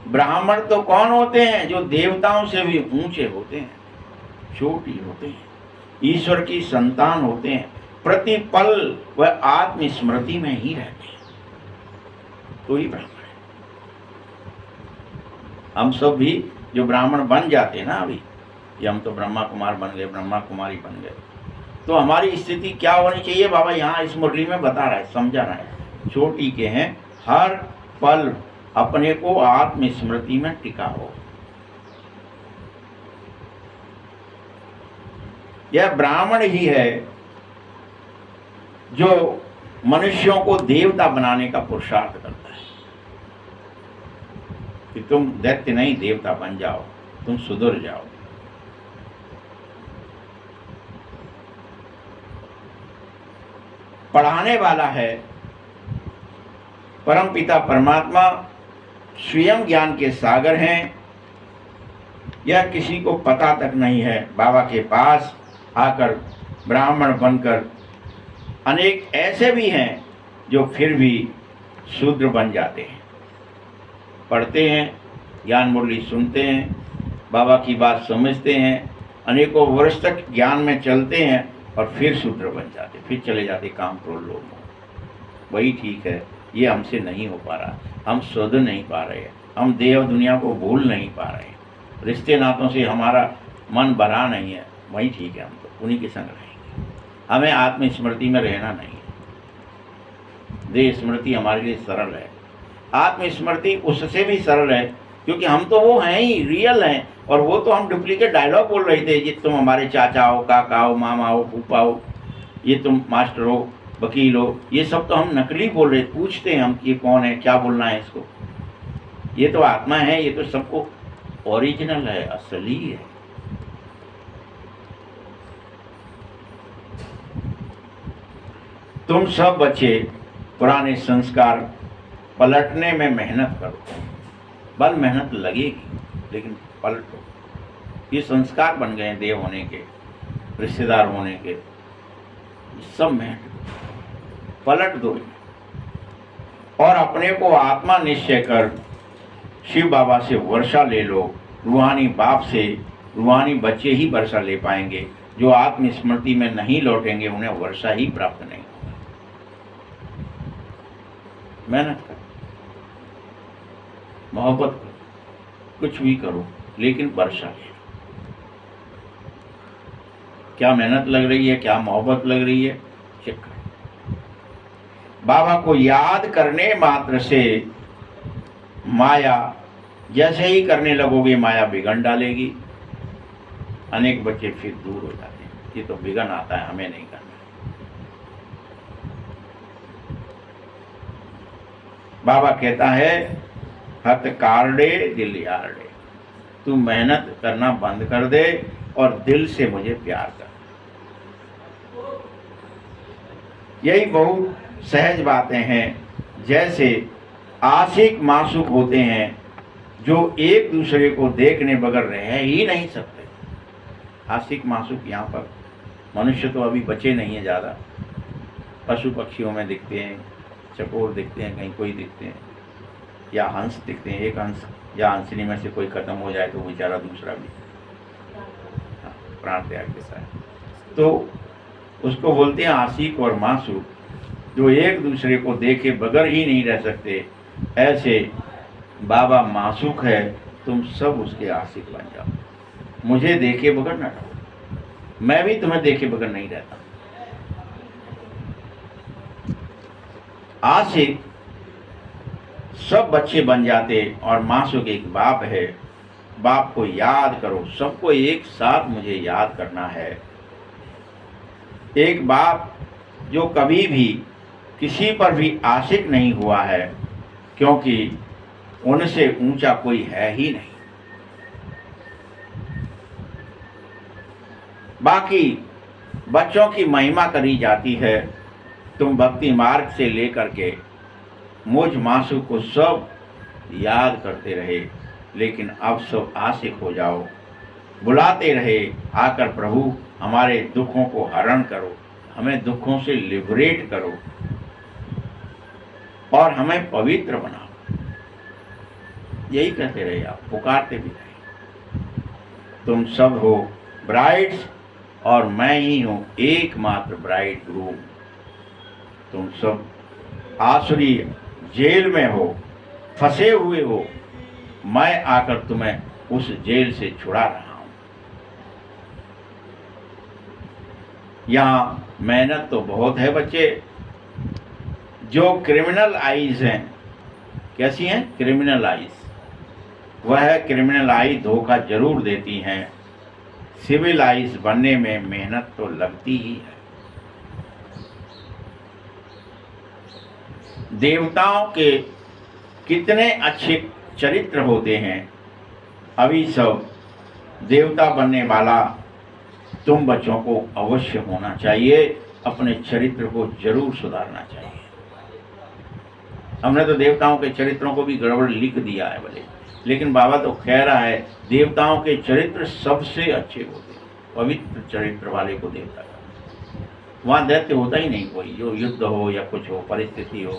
ब्राह्मण तो कौन होते हैं? जो देवताओं से भी ऊंचे होते हैं, छोटी होते हैं, ईश्वर की संतान होते हैं, प्रतिपल वह आत्मस्मृति में ही रहते हैं, तो ही ब्राह्मण है। हम सब भी जो ब्राह्मण बन जाते हैं ना, अभी ये हम तो ब्रह्मा कुमार बन गए, ब्रह्मा कुमारी बन गए, तो हमारी स्थिति क्या होनी चाहिए? बाबा यहाँ इस मुरली में बता रहा है, समझा रहा है। छोटी के हैं, हर पल अपने को आत्मस्मृति में टिकाओ। यह ब्राह्मण ही है जो मनुष्यों को देवता बनाने का पुरुषार्थ करता है कि तुम दैत्य नहीं, देवता बन जाओ, तुम सुधर जाओ। पढ़ाने वाला है परमपिता परमात्मा, स्वयं ज्ञान के सागर हैं। यह किसी को पता तक नहीं है। बाबा के पास आकर ब्राह्मण बनकर अनेक ऐसे भी हैं जो फिर भी शूद्र बन जाते हैं, पढ़ते हैं, ज्ञान मुरली सुनते हैं, बाबा की बात समझते हैं, अनेकों वर्ष तक ज्ञान में चलते हैं और फिर शूद्र बन जाते, फिर चले जाते काम क्रोध लोभ मोह। वही ठीक है, ये हमसे नहीं हो पा रहा, हम सुध नहीं पा रहे, हम देव दुनिया को भूल नहीं पा रहे, रिश्ते नातों से हमारा मन भरा नहीं है, वही ठीक है, हम तो उन्हीं के संग रहेंगे। हमें आत्मस्मृति में रहना नहीं है। देह स्मृति हमारे लिए सरल है, आत्मस्मृति उससे भी सरल है, क्योंकि हम तो वो हैं ही, रियल हैं, और वो तो हम डुप्लीकेट डायलॉग बोल रहे थे, ये तुम हमारे चाचा हो, काका हो, मामा हो, फूफा हो, ये तुम मास्टर हो, वकील हो, ये सब तो हम नकली बोल रहे। पूछते हैं हम ये कौन है, क्या बोलना है इसको, ये तो आत्मा है, ये तो सबको ओरिजिनल है, असली है। तुम सब बच्चे पुराने संस्कार पलटने में मेहनत करो, बल मेहनत लगेगी, लेकिन पलटो। ये संस्कार बन गए देव होने के, रिश्तेदार होने के, सब मेहनत पलट दो और अपने को आत्मा निश्चय कर शिव बाबा से वर्षा ले लो। रूहानी बाप से रूहानी बच्चे ही वर्षा ले पाएंगे। जो आत्मस्मृति में नहीं लौटेंगे उन्हें वर्षा ही प्राप्त नहीं होगा। मेहनत करो, मोहब्बत करो, कुछ भी करो, लेकिन वर्षा ले। क्या मेहनत लग रही है, क्या मोहब्बत लग रही है, चेक करो। बाबा को याद करने मात्र से माया, जैसे ही करने लगोगे माया बिगड़ डालेगी। अनेक बच्चे फिर दूर हो जाते हैं। ये तो विघन आता है, हमें नहीं करना। बाबा कहता है हथ कारडे दिल यारडे, तू मेहनत करना बंद कर दे और दिल से मुझे प्यार कर। यही बहुत सहज बातें हैं। जैसे आशिक मासूक होते हैं जो एक दूसरे को देखने बगैर रह ही नहीं सकते। आशिक मासूक यहाँ पर मनुष्य तो अभी बचे नहीं है ज़्यादा, पशु पक्षियों में दिखते हैं, चकोर दिखते हैं, कहीं कोई दिखते हैं, या हंस दिखते हैं। एक हंस या हंसनी में से कोई खत्म हो जाए तो बेचारा दूसरा भी प्राण त्याग के साथ, तो उसको बोलते हैं आशिक और मासूक, जो एक दूसरे को देखे बगैर ही नहीं रह सकते। ऐसे बाबा मासूक है, तुम सब उसके आशिक बन जाओ। मुझे देखे बगैर न रहो, मैं भी तुम्हें देखे बगैर नहीं रहता। आशिक सब बच्चे बन जाते और मासूक एक बाप है। बाप को याद करो, सबको एक साथ मुझे याद करना है। एक बाप जो कभी भी किसी पर भी आशिक नहीं हुआ है, क्योंकि उनसे ऊंचा कोई है ही नहीं। बाकी बच्चों की महिमा करी जाती है। तुम भक्ति मार्ग से लेकर के मुझ मासूक को सब याद करते रहे, लेकिन अब सब आशिक हो जाओ। बुलाते रहे आकर प्रभु हमारे दुखों को हरण करो, हमें दुखों से लिबरेट करो और हमें पवित्र बनाओ। यही कहते रहे आप, पुकारते भी रहे। तुम सब हो ब्राइड्स और मैं ही हूँ एकमात्र ब्राइड ग्रूम। तुम सब आसुरी जेल में हो, फंसे हुए हो, मैं आकर तुम्हें उस जेल से छुड़ा रहा हूं। यहाँ मेहनत तो बहुत है बच्चे। जो क्रिमिनल आईज हैं, कैसी हैं क्रिमिनल आईज, वह क्रिमिनल आई धोखा जरूर देती हैं। सिविल आईज बनने में मेहनत तो लगती ही है। देवताओं के कितने अच्छे चरित्र होते हैं। अभी सब देवता बनने वाला तुम बच्चों को अवश्य होना चाहिए। अपने चरित्र को जरूर सुधारना चाहिए। हमने तो देवताओं के चरित्रों को भी गड़बड़ लिख दिया है भले, लेकिन बाबा तो कह रहा है देवताओं के चरित्र सबसे अच्छे होते हैं। पवित्र चरित्र वाले को देवता का, वहाँ दैत्य होता ही नहीं कोई। जो युद्ध हो या कुछ हो, परिस्थिति हो,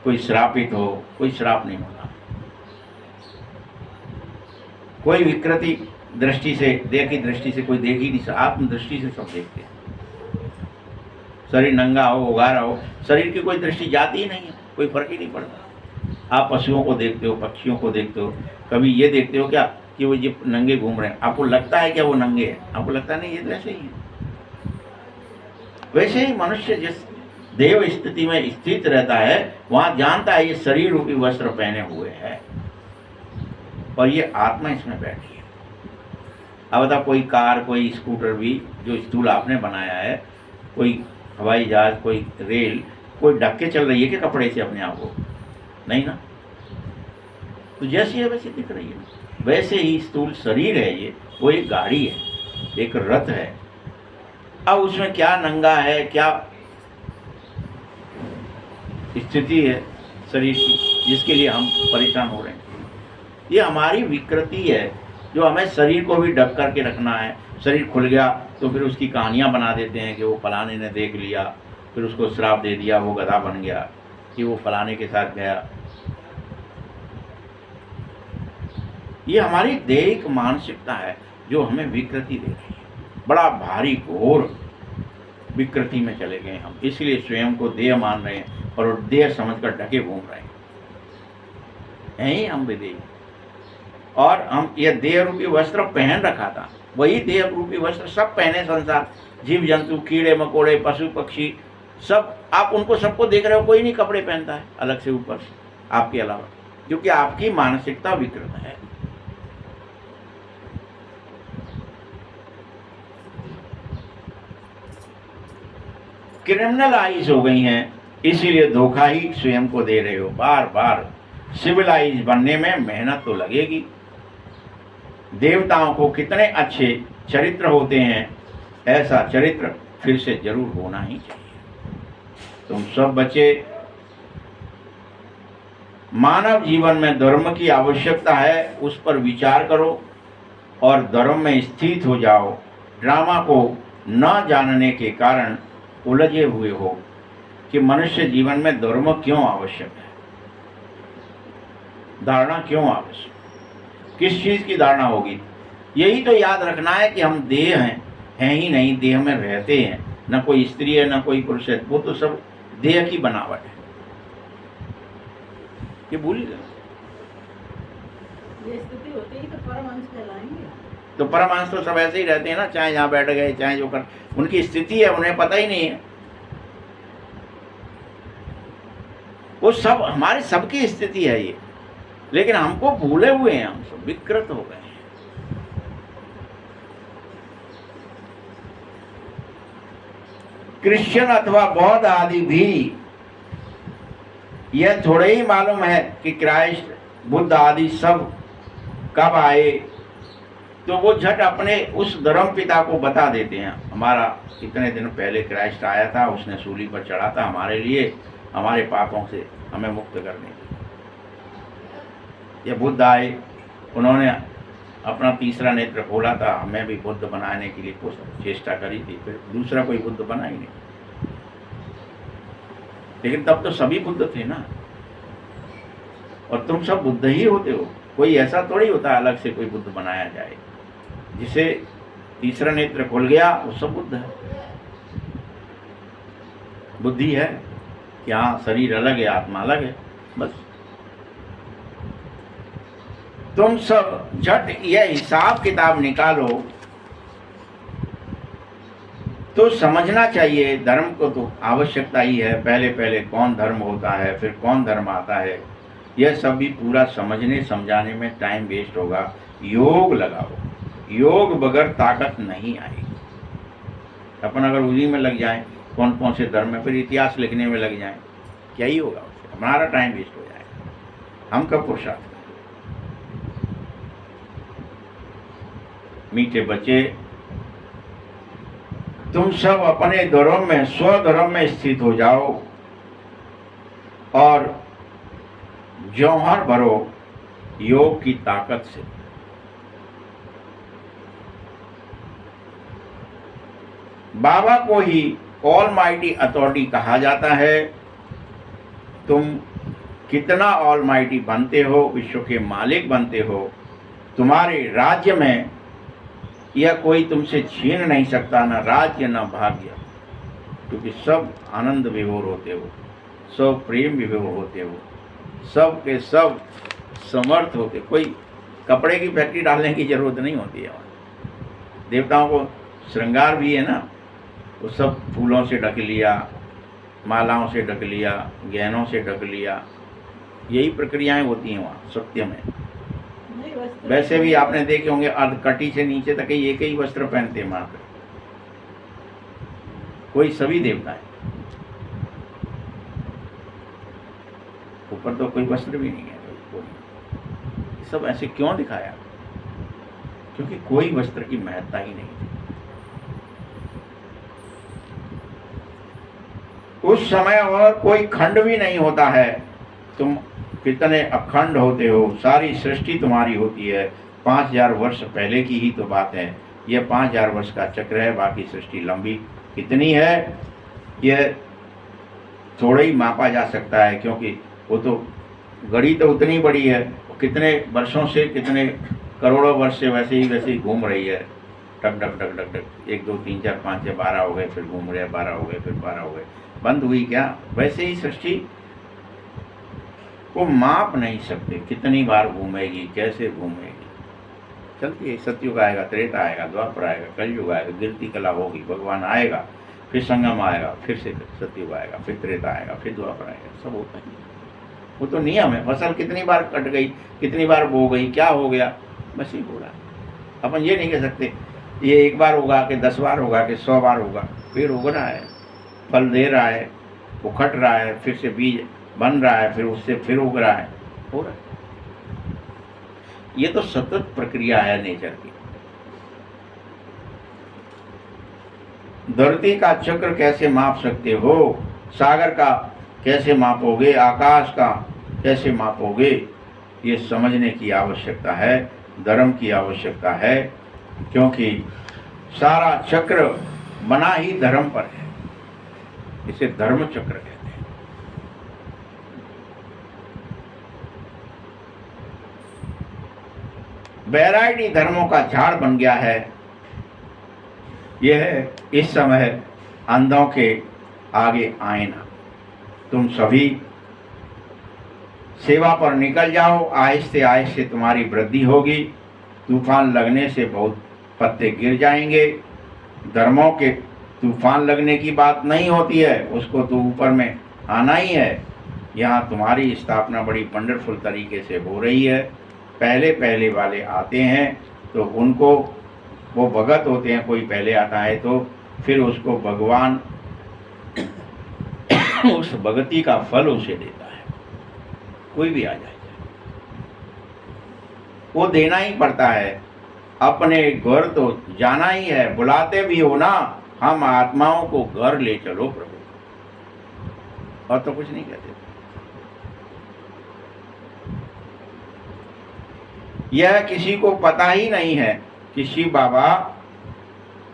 कोई श्रापित हो, कोई श्राप नहीं होता। कोई विकृति दृष्टि से, देह की दृष्टि से कोई देख ही नहीं सकता। आत्म दृष्टि से सब देखते हैं। शरीर नंगा हो, उगारा हो, शरीर की कोई दृष्टि जाती ही नहीं है, कोई फर्क ही नहीं पड़ता। आप पशुओं को देखते हो, पक्षियों को देखते हो, कभी ये देखते हो क्या कि वो ये नंगे घूम रहे हैं? आपको लगता है क्या वो नंगे हैं? आपको लगता नहीं, ये तो ऐसे ही है। वैसे ही मनुष्य जिस देव स्थिति में स्थित रहता है, वहां जानता है ये शरीर रूपी वस्त्र पहने हुए है और ये आत्मा इसमें बैठी है। अब बता, कोई कार, कोई स्कूटर भी जो स्टूल आपने बनाया है, कोई हवाई जहाज, कोई रेल, कोई ढक के चल रही है कि कपड़े से अपने आप को? नहीं ना। तो जैसी है वैसी दिख रही है। वैसे ही स्थूल शरीर है ये, वो एक गाड़ी है, एक रथ है। अब उसमें क्या नंगा है, क्या स्थिति है शरीर की, जिसके लिए हम परेशान हो रहे हैं। ये हमारी विकृति है जो हमें शरीर को भी ढक करके रखना है। शरीर खुल गया तो फिर उसकी कहानियां बना देते हैं कि वो फलाने ने देख लिया, फिर उसको श्राप दे दिया, वो गधा बन गया, कि वो फलाने के साथ गया। ये हमारी दैहिक मानसिकता है जो हमें विकृति दे रही है। बड़ा भारी घोर विकृति में चले गए हम, इसलिए स्वयं को देह मान रहे हैं और देह समझकर ढके घूम रहे हैं। यही हम विदेही, और हम यह देह रूपी वस्त्र पहन रखा था, वही देह रूपी वस्त्र सब पहने संसार, जीव जंतु, कीड़े मकोड़े, पशु पक्षी, सब। आप उनको सबको देख रहे हो, कोई नहीं कपड़े पहनता है अलग से ऊपर से आपके अलावा, क्योंकि आपकी मानसिकता विकृत है। क्रिमिनलाइज हो गई हैं, इसीलिए धोखा ही स्वयं को दे रहे हो। बार बार सिविलाइज बनने में मेहनत तो लगेगी। देवताओं को कितने अच्छे चरित्र होते हैं, ऐसा चरित्र फिर से जरूर होना ही चाहिए। तुम सब बच्चे, मानव जीवन में धर्म की आवश्यकता है, उस पर विचार करो और धर्म में स्थित हो जाओ। ड्रामा को न जानने के कारण उलझे हुए हो कि मनुष्य जीवन में धर्म क्यों आवश्यक है, धारणा क्यों आवश्यक, किस चीज की धारणा होगी। यही तो याद रखना है कि हम देह हैं ही नहीं, देह में रहते हैं। न कोई स्त्री है न कोई पुरुष है, वो तो सब देह की बनावट है। ये भूल गए। ये स्थिति होती है तो परमांश कहलाएंगे। तो परमांश तो सब ऐसे ही रहते हैं ना, चाहे यहाँ बैठ गए चाहे जो कर, उनकी स्थिति है, उन्हें पता ही नहीं है। वो सब हमारे सबकी स्थिति है ये, लेकिन हमको भूले हुए हैं, हम सब विकृत हो गए हैं। क्रिश्चियन अथवा बौद्ध आदि भी यह थोड़े ही मालूम है कि क्राइस्ट बुद्ध आदि सब कब आए, तो वो झट अपने उस धर्म पिता को बता देते हैं, हमारा इतने दिन पहले क्राइस्ट आया था, उसने सूली पर चढ़ा था हमारे लिए, हमारे पापों से हमें मुक्त करने के लिए। ये बुद्ध आए, उन्होंने अपना तीसरा नेत्र खोला था, हमें भी बुद्ध बनाने के लिए कुछ चेष्टा करी थी, फिर दूसरा कोई बुद्ध बना ही नहीं। लेकिन तब तो सभी बुद्ध थे ना, और तुम सब बुद्ध ही होते हो। कोई ऐसा थोड़ी होता अलग से कोई बुद्ध बनाया जाए। जिसे तीसरा नेत्र खुल गया वो सब बुद्ध है। बुद्धि है कि हाँ शरीर अलग है, आत्मा अलग है, बस। तुम सब झट यह हिसाब किताब निकालो तो समझना चाहिए, धर्म को तो आवश्यकता ही है। पहले पहले कौन धर्म होता है, फिर कौन धर्म आता है, यह सब भी पूरा समझने समझाने में टाइम वेस्ट होगा। योग लगाओ, योग बगैर ताकत नहीं आएगी। अपन अगर उसी में लग जाएं, कौन कौन से धर्म में, फिर इतिहास लिखने में लग जाएं, क्या ही होगा उससे, हमारा टाइम वेस्ट हो जाएगा। हम कब पुरुषार्थ करें। मीठे बच्चे, तुम सब अपने धर्म में, स्वधर्म में स्थित हो जाओ और जौहर भरो योग की ताकत से। बाबा को ही ऑलमाइटी अथॉरिटी कहा जाता है। तुम कितना ऑलमाइटी बनते हो, विश्व के मालिक बनते हो, तुम्हारे राज्य में यह कोई तुमसे छीन नहीं सकता, ना राज्य ना भाग्य, क्योंकि सब आनंद विभोर होते हो, सब प्रेम विभोर होते हो, सब के सब समर्थ होते। कोई कपड़े की फैक्ट्री डालने की जरूरत नहीं होती है। देवताओं को श्रृंगार भी है ना, वो सब फूलों से ढक लिया, मालाओं से ढक लिया, गहनों से ढक लिया, यही प्रक्रियाएं होती हैं वहाँ सत्य में। वैसे भी आपने देखे होंगे अर्धकटी से नीचे तक एक ही वस्त्र पहनते हैं मात्र, कोई सभी देवता है, ऊपर तो कोई वस्त्र भी नहीं है। कोई सब ऐसे क्यों दिखाया? क्योंकि कोई वस्त्र की महत्ता ही नहीं थी। उस समय और कोई खंड भी नहीं होता है। तुम कितने अखंड होते हो, सारी सृष्टि तुम्हारी होती है। 5000 वर्ष पहले की ही तो बात है, यह 5000 वर्ष का चक्र है। बाकी सृष्टि लंबी कितनी है यह थोड़ा ही मापा जा सकता है, क्योंकि वो तो घड़ी तो उतनी बड़ी है, कितने वर्षों से, कितने करोड़ों वर्ष से वैसे ही घूम रही है। टक टक टक टक टक, 1 2 3 4 5 6 12 हो गए, फिर घूम रहे, 12 हो गए, फिर 12 हो गए, बंद हुई क्या? वैसे ही सृष्टि को माप नहीं सकते, कितनी बार घूमेगी, कैसे घूमेगी, चलती है। सतयुग आएगा, त्रेता आएगा, द्वापर आएगा, कलयुग आएगा, गिरती कला होगी, भगवान आएगा, फिर संगम आएगा, फिर से सतयुग आएगा, फिर त्रेता आएगा, फिर द्वापर आएगा, सब होता है। वो तो नियम है। फसल कितनी बार कट गई, कितनी बार बो गई, क्या हो गया, बस ही हो रहा है। अपन ये नहीं कह सकते ये 1 बार होगा कि 10 बार होगा कि 100 बार होगा, फिर हो रहा है। फल दे रहा है, उखट रहा है, फिर से बीज बन रहा है, फिर उससे फिर उग रहा है, हो रहा है। ये तो सतत प्रक्रिया है नेचर की। धरती का चक्र कैसे माप सकते हो, सागर का कैसे मापोगे, आकाश का कैसे मापोगे, ये समझने की आवश्यकता है, धर्म की आवश्यकता है, क्योंकि सारा चक्र बना ही धर्म पर है। इसे धर्म चक्र कहते हैं। वैरायटी धर्मों का झाड़ बन गया है। यह इस समय अंधों के आगे आईना। तुम सभी सेवा पर निकल जाओ, आहिस्ते आहिस्ते तुम्हारी वृद्धि होगी। तूफान लगने से बहुत पत्ते गिर जाएंगे। धर्मों के तूफान लगने की बात नहीं होती है, उसको तो ऊपर में आना ही है। यहाँ तुम्हारी स्थापना बड़ी वंडरफुल तरीके से हो रही है। पहले पहले वाले आते हैं तो उनको वो भगत होते हैं, कोई पहले आता है तो फिर उसको भगवान उस भगति का फल उसे देता है। कोई भी आ जाए, वो देना ही पड़ता है। अपने घर तो जाना ही है। बुलाते भी हो ना, हम आत्माओं को घर ले चलो प्रभु, और तो कुछ नहीं कहते। यह किसी को पता ही नहीं है कि शिव बाबा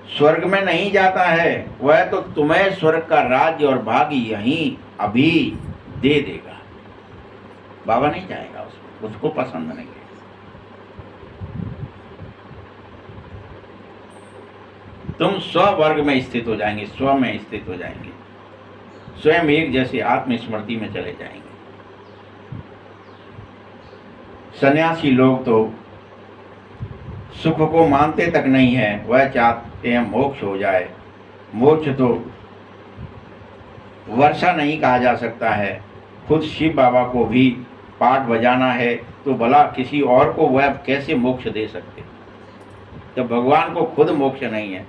स्वर्ग में नहीं जाता है। वह तो तुम्हें स्वर्ग का राज्य और भाग्य यहीं अभी दे देगा। बाबा नहीं जाएगा उसको पसंद नहीं है। तुम स्व वर्ग में स्थित हो जाएंगे, स्व में स्थित हो जाएंगे, स्वयं एक जैसे आत्मस्मृति में चले जाएंगे। सन्यासी लोग तो सुख को मानते तक नहीं है, वह चाहते हैं मोक्ष हो जाए। मोक्ष तो वर्षा नहीं कहा जा सकता है। खुद शिव बाबा को भी पाठ बजाना है तो भला किसी और को वह कैसे मोक्ष दे सकते, जब भगवान को खुद मोक्ष नहीं है।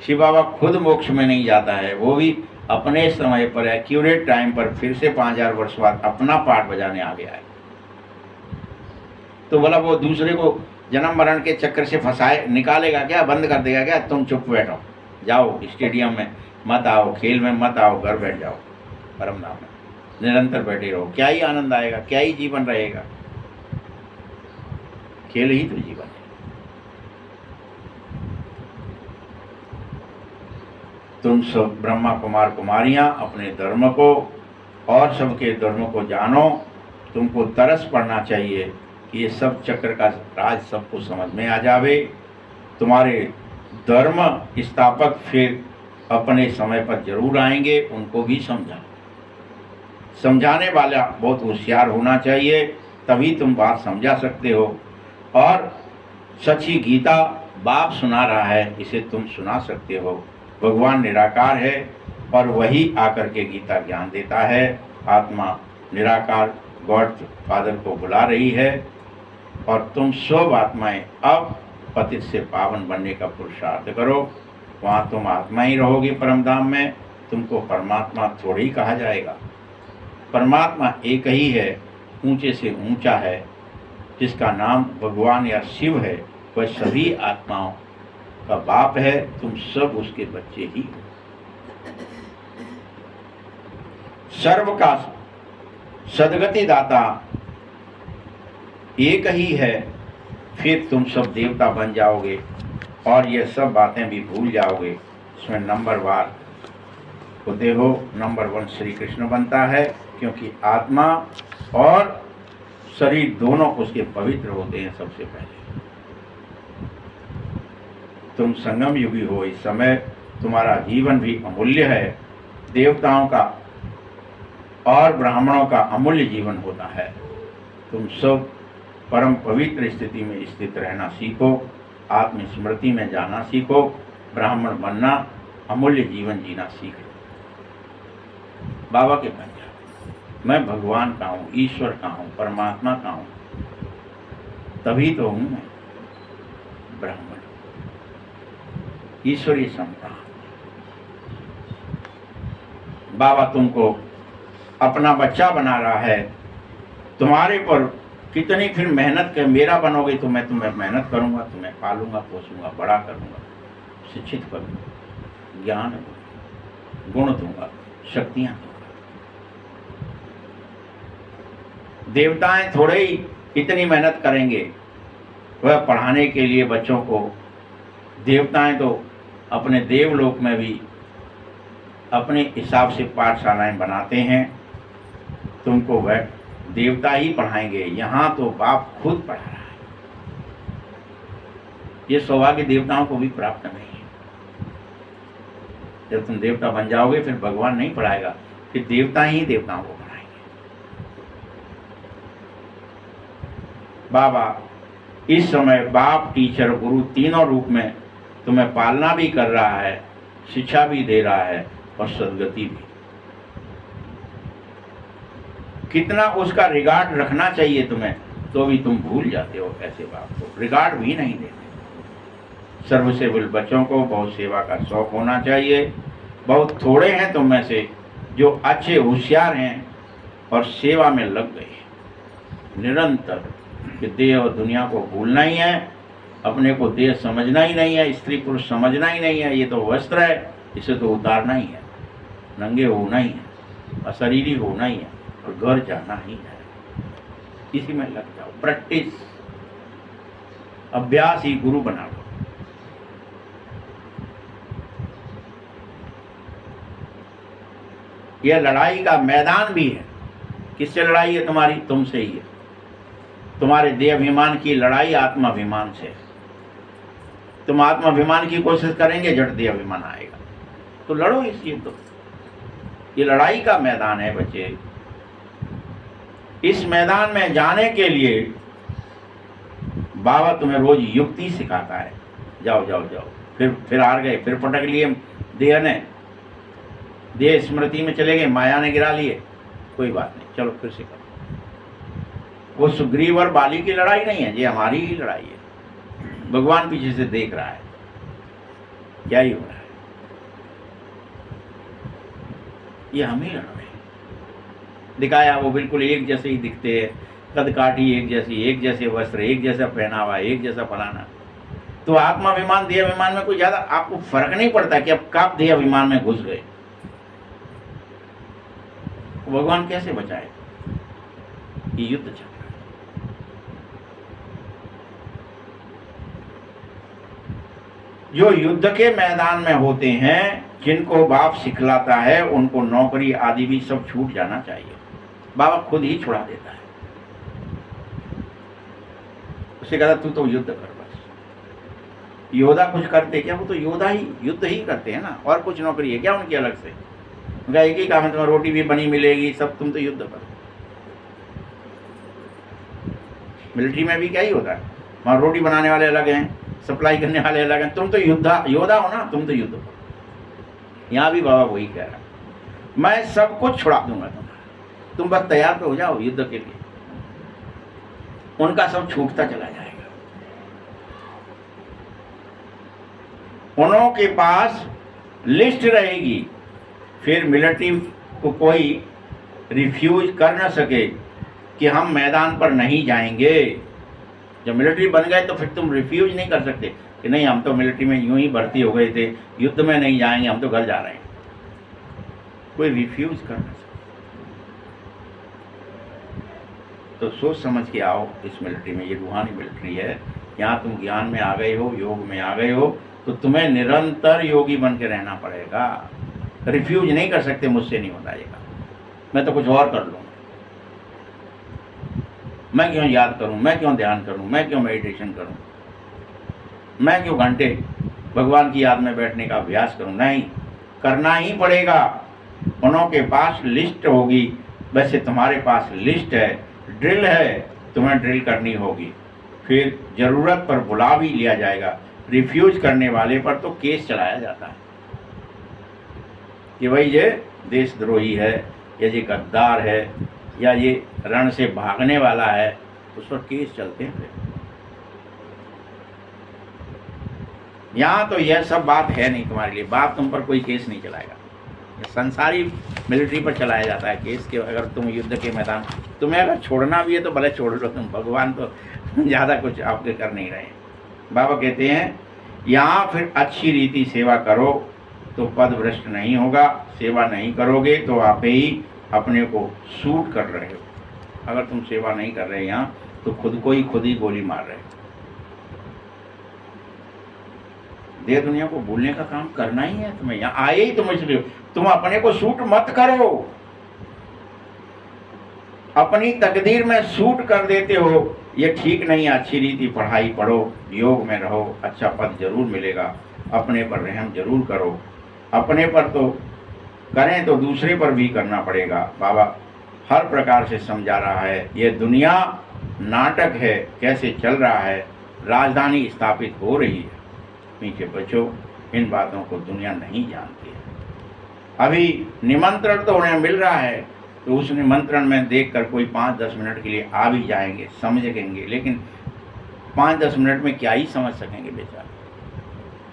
शिव बाबा खुद मोक्ष में नहीं जाता है, वो भी अपने समय पर एक्यूरेट टाइम पर फिर से 5000 वर्ष बाद अपना पाठ बजाने आ गया है। तो भला वो दूसरे को जन्म मरण के चक्कर से फंसाए निकालेगा क्या, बंद कर देगा क्या? तुम चुप बैठो, जाओ स्टेडियम में मत आओ, खेल में मत आओ, घर बैठ जाओ, परम धाम में निरंतर बैठे रहो। क्या ही आनंद आएगा, क्या ही जीवन रहेगा। खेल ही तो जीवन है। तुम सब ब्रह्मा कुमार कुमारियां अपने धर्म को और सबके धर्म को जानो। तुमको तरस पड़ना चाहिए कि ये सब चक्र का राज सबको समझ में आ जावे। तुम्हारे धर्म स्थापक फिर अपने समय पर जरूर आएंगे, उनको भी समझाने वाला बहुत होशियार होना चाहिए, तभी तुम बात समझा सकते हो। और सच्ची गीता बाप सुना रहा है, इसे तुम सुना सकते हो। भगवान निराकार है और वही आकर के गीता ज्ञान देता है। आत्मा निराकार गॉड फादर को बुला रही है और तुम सब आत्माएं अब पतित से पावन बनने का पुरुषार्थ करो। वहाँ तुम आत्मा ही रहोगे परम धाम में। तुमको परमात्मा थोड़ी कहा जाएगा। परमात्मा एक ही है, ऊंचे से ऊंचा है, जिसका नाम भगवान या शिव है। वह सभी आत्माओं का बाप है। तुम सब उसके बच्चे ही हो। सर्व का सदगति दाता एक ही है। फिर तुम सब देवता बन जाओगे और ये सब बातें भी भूल जाओगे। इसमें नंबरवार होते हो। नंबर 1 श्री कृष्ण बनता है, क्योंकि आत्मा और शरीर दोनों उसके पवित्र होते हैं। सबसे पहले तुम संगम युगी हो। इस समय तुम्हारा जीवन भी अमूल्य है। देवताओं का और ब्राह्मणों का अमूल्य जीवन होता है। तुम सब परम पवित्र स्थिति में स्थित रहना सीखो, आत्मस्मृति में जाना सीखो, ब्राह्मण बनना, अमूल्य जीवन जीना सीखो। बाबा के बन जाओ। मैं भगवान का हूँ, ईश्वर का हूँ, परमात्मा का हूँ, तभी तो हूँ मैं ब्राह्मण, ईश्वरीय संतान। बाबा तुमको अपना बच्चा बना रहा है, तुम्हारे पर कितनी फिर मेहनत कर, मेरा बनोगे तो मैं तुम्हें मेहनत करूँगा, तुम्हें पालूंगा, पोसूंगा, बड़ा करूँगा, शिक्षित करूँगा, ज्ञान दूंगा, गुण दूंगा, शक्तियाँ दूंगा। देवताएं थोड़े ही इतनी मेहनत करेंगे वह पढ़ाने के लिए बच्चों को। देवताएं तो अपने देवलोक में भी अपने हिसाब से पाठशालाएं बनाते हैं, तुमको वह देवता ही पढ़ाएंगे। यहाँ तो बाप खुद पढ़ा रहा है। ये सौभाग्य देवताओं को भी प्राप्त नहीं है। जब तुम देवता बन जाओगे फिर भगवान नहीं पढ़ाएगा, फिर देवता ही देवताओं को पढ़ाएंगे। बाबा इस समय बाप, टीचर, गुरु तीनों रूप में तुम्हें पालना भी कर रहा है, शिक्षा भी दे रहा है और सद्गति भी। कितना उसका रिगार्ड रखना चाहिए तुम्हें, तो भी तुम भूल जाते हो। ऐसे बाप को रिगार्ड भी नहीं देते। सर्वसेवल बच्चों को बहुत सेवा का शौक होना चाहिए। बहुत थोड़े हैं तुम में से जो अच्छे होशियार हैं और सेवा में लग गए निरंतर। कि देह और दुनिया को भूलना ही है, अपने को देह समझना ही नहीं है, स्त्री पुरुष समझना ही नहीं है। ये तो वस्त्र है, इसे तो उतारना ही है, नंगे होना ही है, अशरीरी होना ही है और घर जाना ही है। इसी में लग जाओ। प्रैक्टिस, अभ्यास ही गुरु बना लो। यह लड़ाई का मैदान भी है। किससे लड़ाई है तुम्हारी? तुमसे ही है। तुम्हारे देहाभिमान की लड़ाई आत्माभिमान से। तुम आत्माभिमान की कोशिश करेंगे, जड़ देहाभिमान आएगा। तो लड़ो इस युद्ध को। ये लड़ाई का मैदान है बच्चे। इस मैदान में जाने के लिए बाबा तुम्हें रोज युक्ति सिखाता है। जाओ जाओ जाओ, फिर हार गए, फिर पटक लिए देह ने, देह स्मृति में चले गए, माया ने गिरा लिए, कोई बात नहीं, चलो फिर से करो। वो सुग्रीव और बाली की लड़ाई नहीं है, ये हमारी ही लड़ाई है। भगवान पीछे से देख रहा है क्या ही हो रहा है। ये हम ही लड़ रहे हैं। दिखाया वो बिल्कुल एक जैसे ही दिखते हैं, कद काठी एक जैसी, एक जैसे वस्त्र, एक जैसा पहनावा, एक जैसा फलाना। तो आत्माभिमान देहाभिमान में कोई ज्यादा आपको फर्क नहीं पड़ता कि अब कब देहाभिमान में घुस गए। भगवान कैसे बचाए? ये युद्ध चल रहा है। जो युद्ध के मैदान में होते हैं, जिनको बाप सिखलाता है, उनको नौकरी आदि भी सब छूट जाना चाहिए। बाबा खुद ही छुड़ा देता है। उसे कहता तू तो युद्ध कर बस। योद्धा कुछ करते क्या? वो तो योद्धा ही युद्ध ही करते हैं ना, और कुछ नौकरी है क्या उनकी अलग से? उनका एक ही काम है, तुम्हें रोटी भी बनी मिलेगी, सब, तुम तो युद्ध करो। मिलिट्री में भी क्या ही होता है, वहाँ रोटी बनाने वाले अलग हैं, सप्लाई करने वाले अलग हैं। तुम तो योद्धा हो ना, तुम तो युद्ध करो। यहाँ भी बाबा वही कह रहा है, मैं सब कुछ छुड़ा दूंगा तुम्हारा, तुम बस तैयार तो हो जाओ युद्ध के लिए। उनका सब छूटता चला जाएगा। उनों के पास लिस्ट रहेगी, फिर मिलिट्री को कोई रिफ्यूज कर न सके कि हम मैदान पर नहीं जाएंगे। जब मिलिट्री बन गए तो फिर तुम रिफ्यूज नहीं कर सकते कि नहीं हम तो मिलिट्री में यूं ही भर्ती हो गए थे, युद्ध में नहीं जाएंगे, हम तो घर जा रहे हैं। कोई रिफ्यूज कर न सके। तो सोच समझ के आओ इस मिलिट्री में। ये रूहानी मिलिट्री है। यहाँ तुम ज्ञान में आ गए हो, योग में आ गए हो, तो तुम्हें निरंतर योगी बन के रहना पड़ेगा। रिफ्यूज नहीं कर सकते, मुझसे नहीं होता ये काम, मैं तो कुछ और कर लूँगा। मैं क्यों याद करूं, मैं क्यों ध्यान करूं, मैं क्यों मेडिटेशन करूं, मैं क्यों घंटे भगवान की याद में बैठने का अभ्यास करूं? नहीं, करना ही पड़ेगा। उनों के पास लिस्ट होगी, वैसे तुम्हारे पास लिस्ट है, ड्रिल है, तुम्हें ड्रिल करनी होगी। फिर ज़रूरत पर बुला भी लिया जाएगा। रिफ्यूज करने वाले पर तो केस चलाया जाता है कि भाई ये देशद्रोही है, या ये गद्दार है, या ये रण से भागने वाला है, उस पर केस चलते हैं। फिर यहाँ तो यह सब बात है नहीं तुम्हारे लिए। बाप तुम पर कोई केस नहीं चलाएगा। ये संसारी मिलिट्री पर चलाया जाता है केस कि अगर तुम युद्ध के मैदान, तुम्हें अगर छोड़ना भी है तो भले छोड़ लो तुम, भगवान तो ज़्यादा कुछ आपके कर नहीं रहे। बाबा कहते हैं यहाँ फिर अच्छी रीति सेवा करो तो पद भ्रष्ट नहीं होगा, सेवा नहीं करोगे तो आप ही अपने को सूट कर रहे हो। अगर तुम सेवा नहीं कर रहे यहाँ तो खुद ही गोली मार रहे हो। देह दुनिया को भूलने का काम करना ही है तुम्हें, यहाँ आए ही तुम इसलिए। तुम अपने को सूट मत करो, अपनी तकदीर में सूट कर देते हो, ये ठीक नहीं है। अच्छी रीति पढ़ाई पढ़ो, योग में रहो, अच्छा पद जरूर मिलेगा। अपने पर रहम जरूर करो, अपने पर तो करें तो दूसरे पर भी करना पड़ेगा। बाबा हर प्रकार से समझा रहा है, ये दुनिया नाटक है, कैसे चल रहा है, राजधानी स्थापित हो रही है। पीछे बचो, इन बातों को दुनिया नहीं जानती है। अभी निमंत्रण तो उन्हें मिल रहा है, तो उस निमंत्रण में देखकर कोई 5-10 मिनट के लिए आ भी जाएंगे, समझेंगे, लेकिन 5-10 मिनट में क्या ही समझ सकेंगे बेचारे।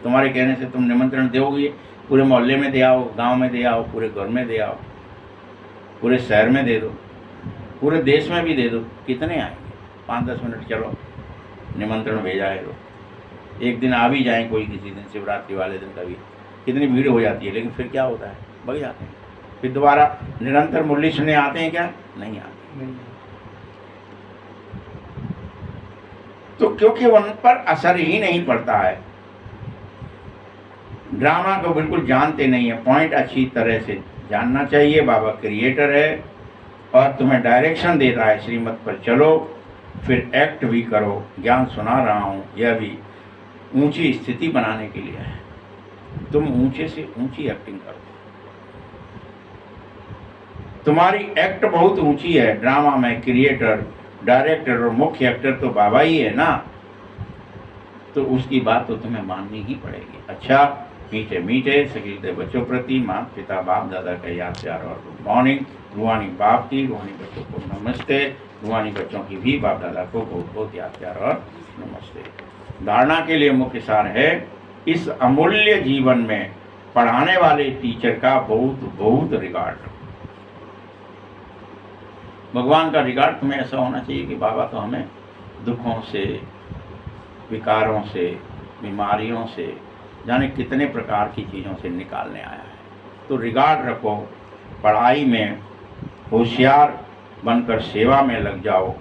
तुम्हारे कहने से तुम निमंत्रण दोगे, पूरे मोहल्ले में दे आओ, गांव में दे आओ, पूरे घर में दे आओ, पूरे शहर में दे दो, पूरे देश में भी दे दो, कितने आएंगे? 5-10 मिनट चलो निमंत्रण भेजा है, तो एक दिन आ भी जाएं कोई, किसी दिन शिवरात्रि वाले दिन कभी, कितनी भीड़ हो जाती है, लेकिन फिर क्या होता है, भाग जाते हैं। फिर दोबारा निरंतर मुरली सुनने आते हैं क्या? नहीं आते। तो क्योंकि उन पर असर ही नहीं पड़ता है, ड्रामा को बिल्कुल जानते नहीं है। पॉइंट अच्छी तरह से जानना चाहिए। बाबा क्रिएटर है और तुम्हें डायरेक्शन दे रहा है, श्रीमत पर चलो, फिर एक्ट भी करो। ज्ञान सुना रहा हूँ, यह भी ऊंची स्थिति बनाने के लिए है। तुम ऊंचे से ऊंची एक्टिंग करो। तुम्हारी एक्ट बहुत ऊंची है। ड्रामा में क्रिएटर, डायरेक्टर और मुख्य एक्टर तो बाबा ही है ना, तो उसकी बात तो तुम्हें माननी ही पड़ेगी। अच्छा, मीठे मीठे सकीलते बच्चों प्रति माता पिता बाप दादा का याद प्यार और गुड मॉर्निंग। रूहानी बाप की, रूहानी बच्चों को नमस्ते। रूहानी बच्चों की भी बाप दादा को बहुत बहुत याद प्यार और नमस्ते। धारणा के लिए मुख्य सार है, इस अमूल्य जीवन में पढ़ाने वाले टीचर का बहुत बहुत रिगार्ड। भगवान का रिगार्ड तुम्हें ऐसा होना चाहिए कि बाबा तो हमें दुखों से, विकारों से, बीमारियों से, जाने कितने प्रकार की चीज़ों से निकालने आया है। तो रिगार्ड रखो, पढ़ाई में होशियार बनकर सेवा में लग जाओ,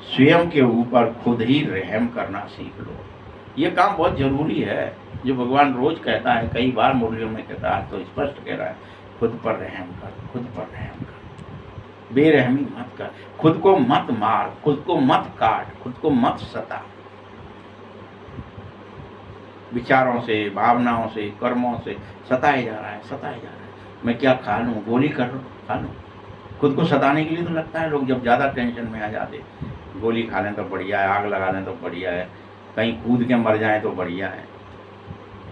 स्वयं के ऊपर खुद ही रहम करना सीख लो। ये काम बहुत ज़रूरी है, जो भगवान रोज़ कहता है, कई बार मुरलियों में कहता है, तो स्पष्ट कह रहा है, खुद पर रहम कर, खुद पर रहम कर, बेरहमी मत कर, खुद को मत मार, खुद को मत काट, खुद को मत सता। विचारों से, भावनाओं से, कर्मों से सताए जा रहा है, सताए जा रहा है। मैं क्या खा लूँ, गोली कर लूँ, खा लूँ। खुद को सताने के लिए तो लगता है लोग, जब ज़्यादा टेंशन में आ जाते, गोली खा लें तो बढ़िया है, आग लगा लें तो बढ़िया है, कहीं कूद के मर जाएं तो बढ़िया है।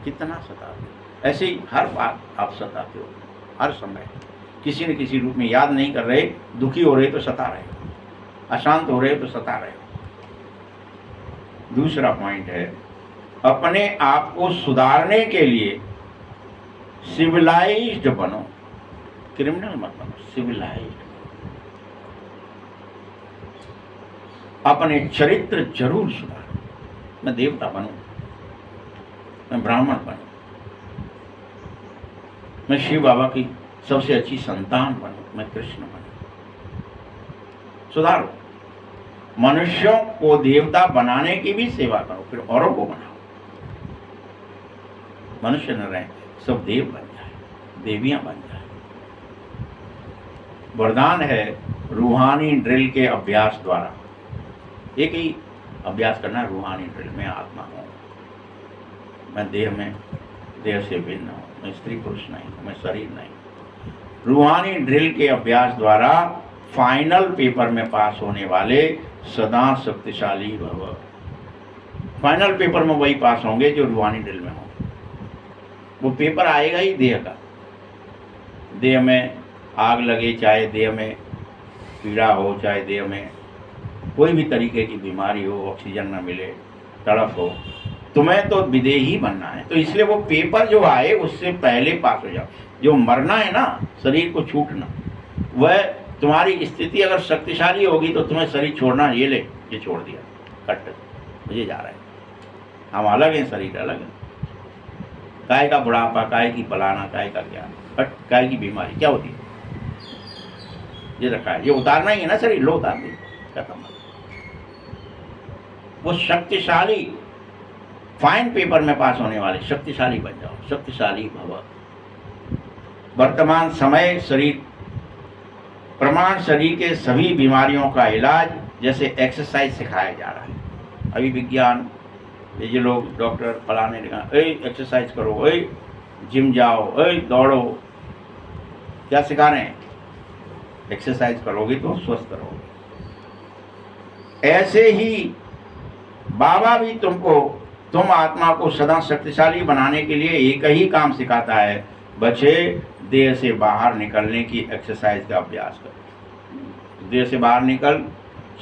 कितना सताते हो। ऐसे ही हर बात आप सताते हो, हर समय किसी न किसी रूप में। याद नहीं कर रहे, दुखी हो रहे तो सता रहे हो, अशांत हो रहे तो सता रहे हो। दूसरा पॉइंट है, अपने आप को सुधारने के लिए सिविलाइज्ड बनो, क्रिमिनल मत बनो, सिविलाइज्ड। अपने चरित्र जरूर सुधारो। मैं देवता बनूं, मैं ब्राह्मण बनूं, मैं शिव बाबा की सबसे अच्छी संतान बनूं, मैं कृष्ण बनूं। सुधारो। मनुष्यों को देवता बनाने की भी सेवा करो, फिर औरों को बनाओ। मनुष्य न रहे, सब देव बन जाए, देवियां बन जाए। वरदान है रूहानी ड्रिल के अभ्यास द्वारा। एक ही अभ्यास करना, रूहानी ड्रिल में आत्मा हूँ, मैं देह में, देह से भिन्न हूँ, मैं स्त्री पुरुष नहीं हूँ, मैं शरीर नहीं। रूहानी ड्रिल के अभ्यास द्वारा फाइनल पेपर में पास होने वाले सदा शक्तिशाली भव। फाइनल पेपर में वही पास होंगे जो रूहानी ड्रिल में होंगे। वो पेपर आएगा ही देह का। देह में आग लगे, चाहे देह में पीड़ा हो, चाहे देह में कोई भी तरीके की बीमारी हो, ऑक्सीजन न मिले, तड़प हो, तुम्हें तो विदेही बनना है, तो इसलिए वो पेपर जो आए उससे पहले पास हो जाओ। जो मरना है ना, शरीर को छूटना, वह तुम्हारी स्थिति अगर शक्तिशाली होगी तो तुम्हें शरीर छोड़ना, ये ले, ये छोड़ दिया, कट, मुझे जा रहा है, हम अलग हैं, शरीर अलग है। काय का बुढ़ापा, काय की पलाना, काय का क्या, कट, काय की बीमारी क्या होती है, ये रखा है, ये उतारना ही है ना शरीर, लो उतार दे, खत्म। वो शक्तिशाली, फाइन पेपर में पास होने वाले शक्तिशाली बन जाओ, शक्तिशाली भव। वर्तमान समय शरीर, प्रमाण शरीर के सभी बीमारियों का इलाज जैसे एक्सरसाइज सिखाया जा रहा है। अभी विज्ञान, ये लोग डॉक्टर फलाने ने कहा एक्सरसाइज करो, जिम जाओ, दौड़ो, क्या सिखा रहे हैं? एक्सरसाइज करोगे तो स्वस्थ रहोगे। ऐसे ही बाबा भी तुम आत्मा को सदा शक्तिशाली बनाने के लिए एक ही काम सिखाता है, बच्चे देह से बाहर निकलने की एक्सरसाइज का अभ्यास करो। देह से बाहर निकल,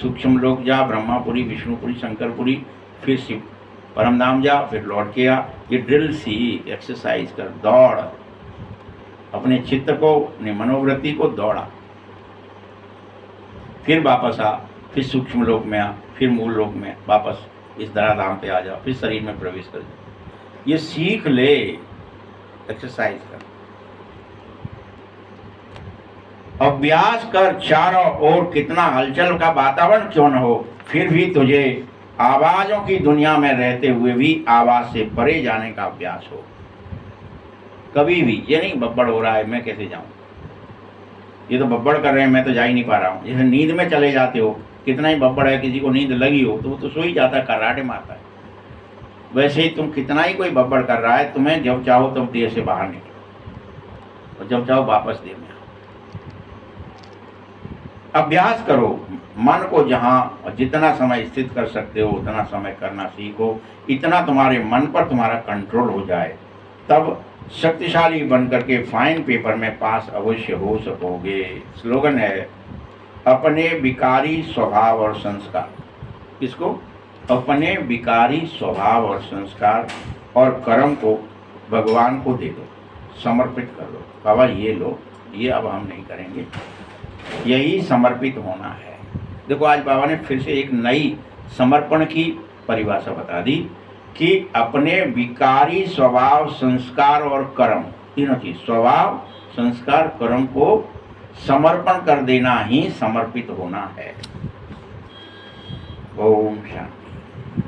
सूक्ष्म लोक जा, ब्रह्मापुरी, विष्णुपुरी, शंकरपुरी, फिर शिव परमधाम जा, फिर लौट के आ। ये ड्रिल सीख, एक्सरसाइज कर, दौड़, अपने चित्त को, अपनी मनोवृत्ति को दौड़ा, फिर वापस आ, फिर सूक्ष्म लोक में आ, फिर मूल लोक में वापस इस धराधाम पे आ जाओ, फिर शरीर में प्रवेश कर जाओ। ये सीख ले, एक्सरसाइज कर, अभ्यास कर। चारों ओर कितना हलचल का वातावरण क्यों न हो, फिर भी तुझे आवाजों की दुनिया में रहते हुए भी आवाज से परे जाने का अभ्यास हो। कभी भी ये नहीं बब्बड़ हो रहा है, मैं कैसे जाऊं, ये तो बब्बड़ कर रहे हैं, मैं तो जा ही नहीं पा रहा हूं। जैसे नींद में चले जाते हो, कितना ही बब्बड़ है, किसी को नींद लगी हो तो वो तो सो ही जाता है, कराटे मारता है। वैसे ही तुम कितना ही कोई बब्बड़ कर रहा है, तुम्हें जब चाहो तब देह से बाहर निकलो और जब चाहो वापस देह में आओ। अभ्यास करो, मन को जहां जितना समय स्थित कर सकते हो उतना समय करना सीखो। इतना तुम्हारे मन पर तुम्हारा कंट्रोल हो जाए, तब शक्तिशाली बनकर के फाइन पेपर में पास अवश्य हो सकोगे। स्लोगन है, अपने विकारी स्वभाव और संस्कार। किसको? अपने विकारी स्वभाव और संस्कार और कर्म को भगवान को दे दो, समर्पित कर दो। बाबा ये लो, ये अब हम नहीं करेंगे, यही समर्पित होना है। देखो आज बाबा ने फिर से एक नई समर्पण की परिभाषा बता दी कि अपने विकारी स्वभाव, संस्कार और कर्म, तीनों चीज, स्वभाव, संस्कार, कर्म को समर्पण कर देना ही समर्पित होना है। ओम शांति।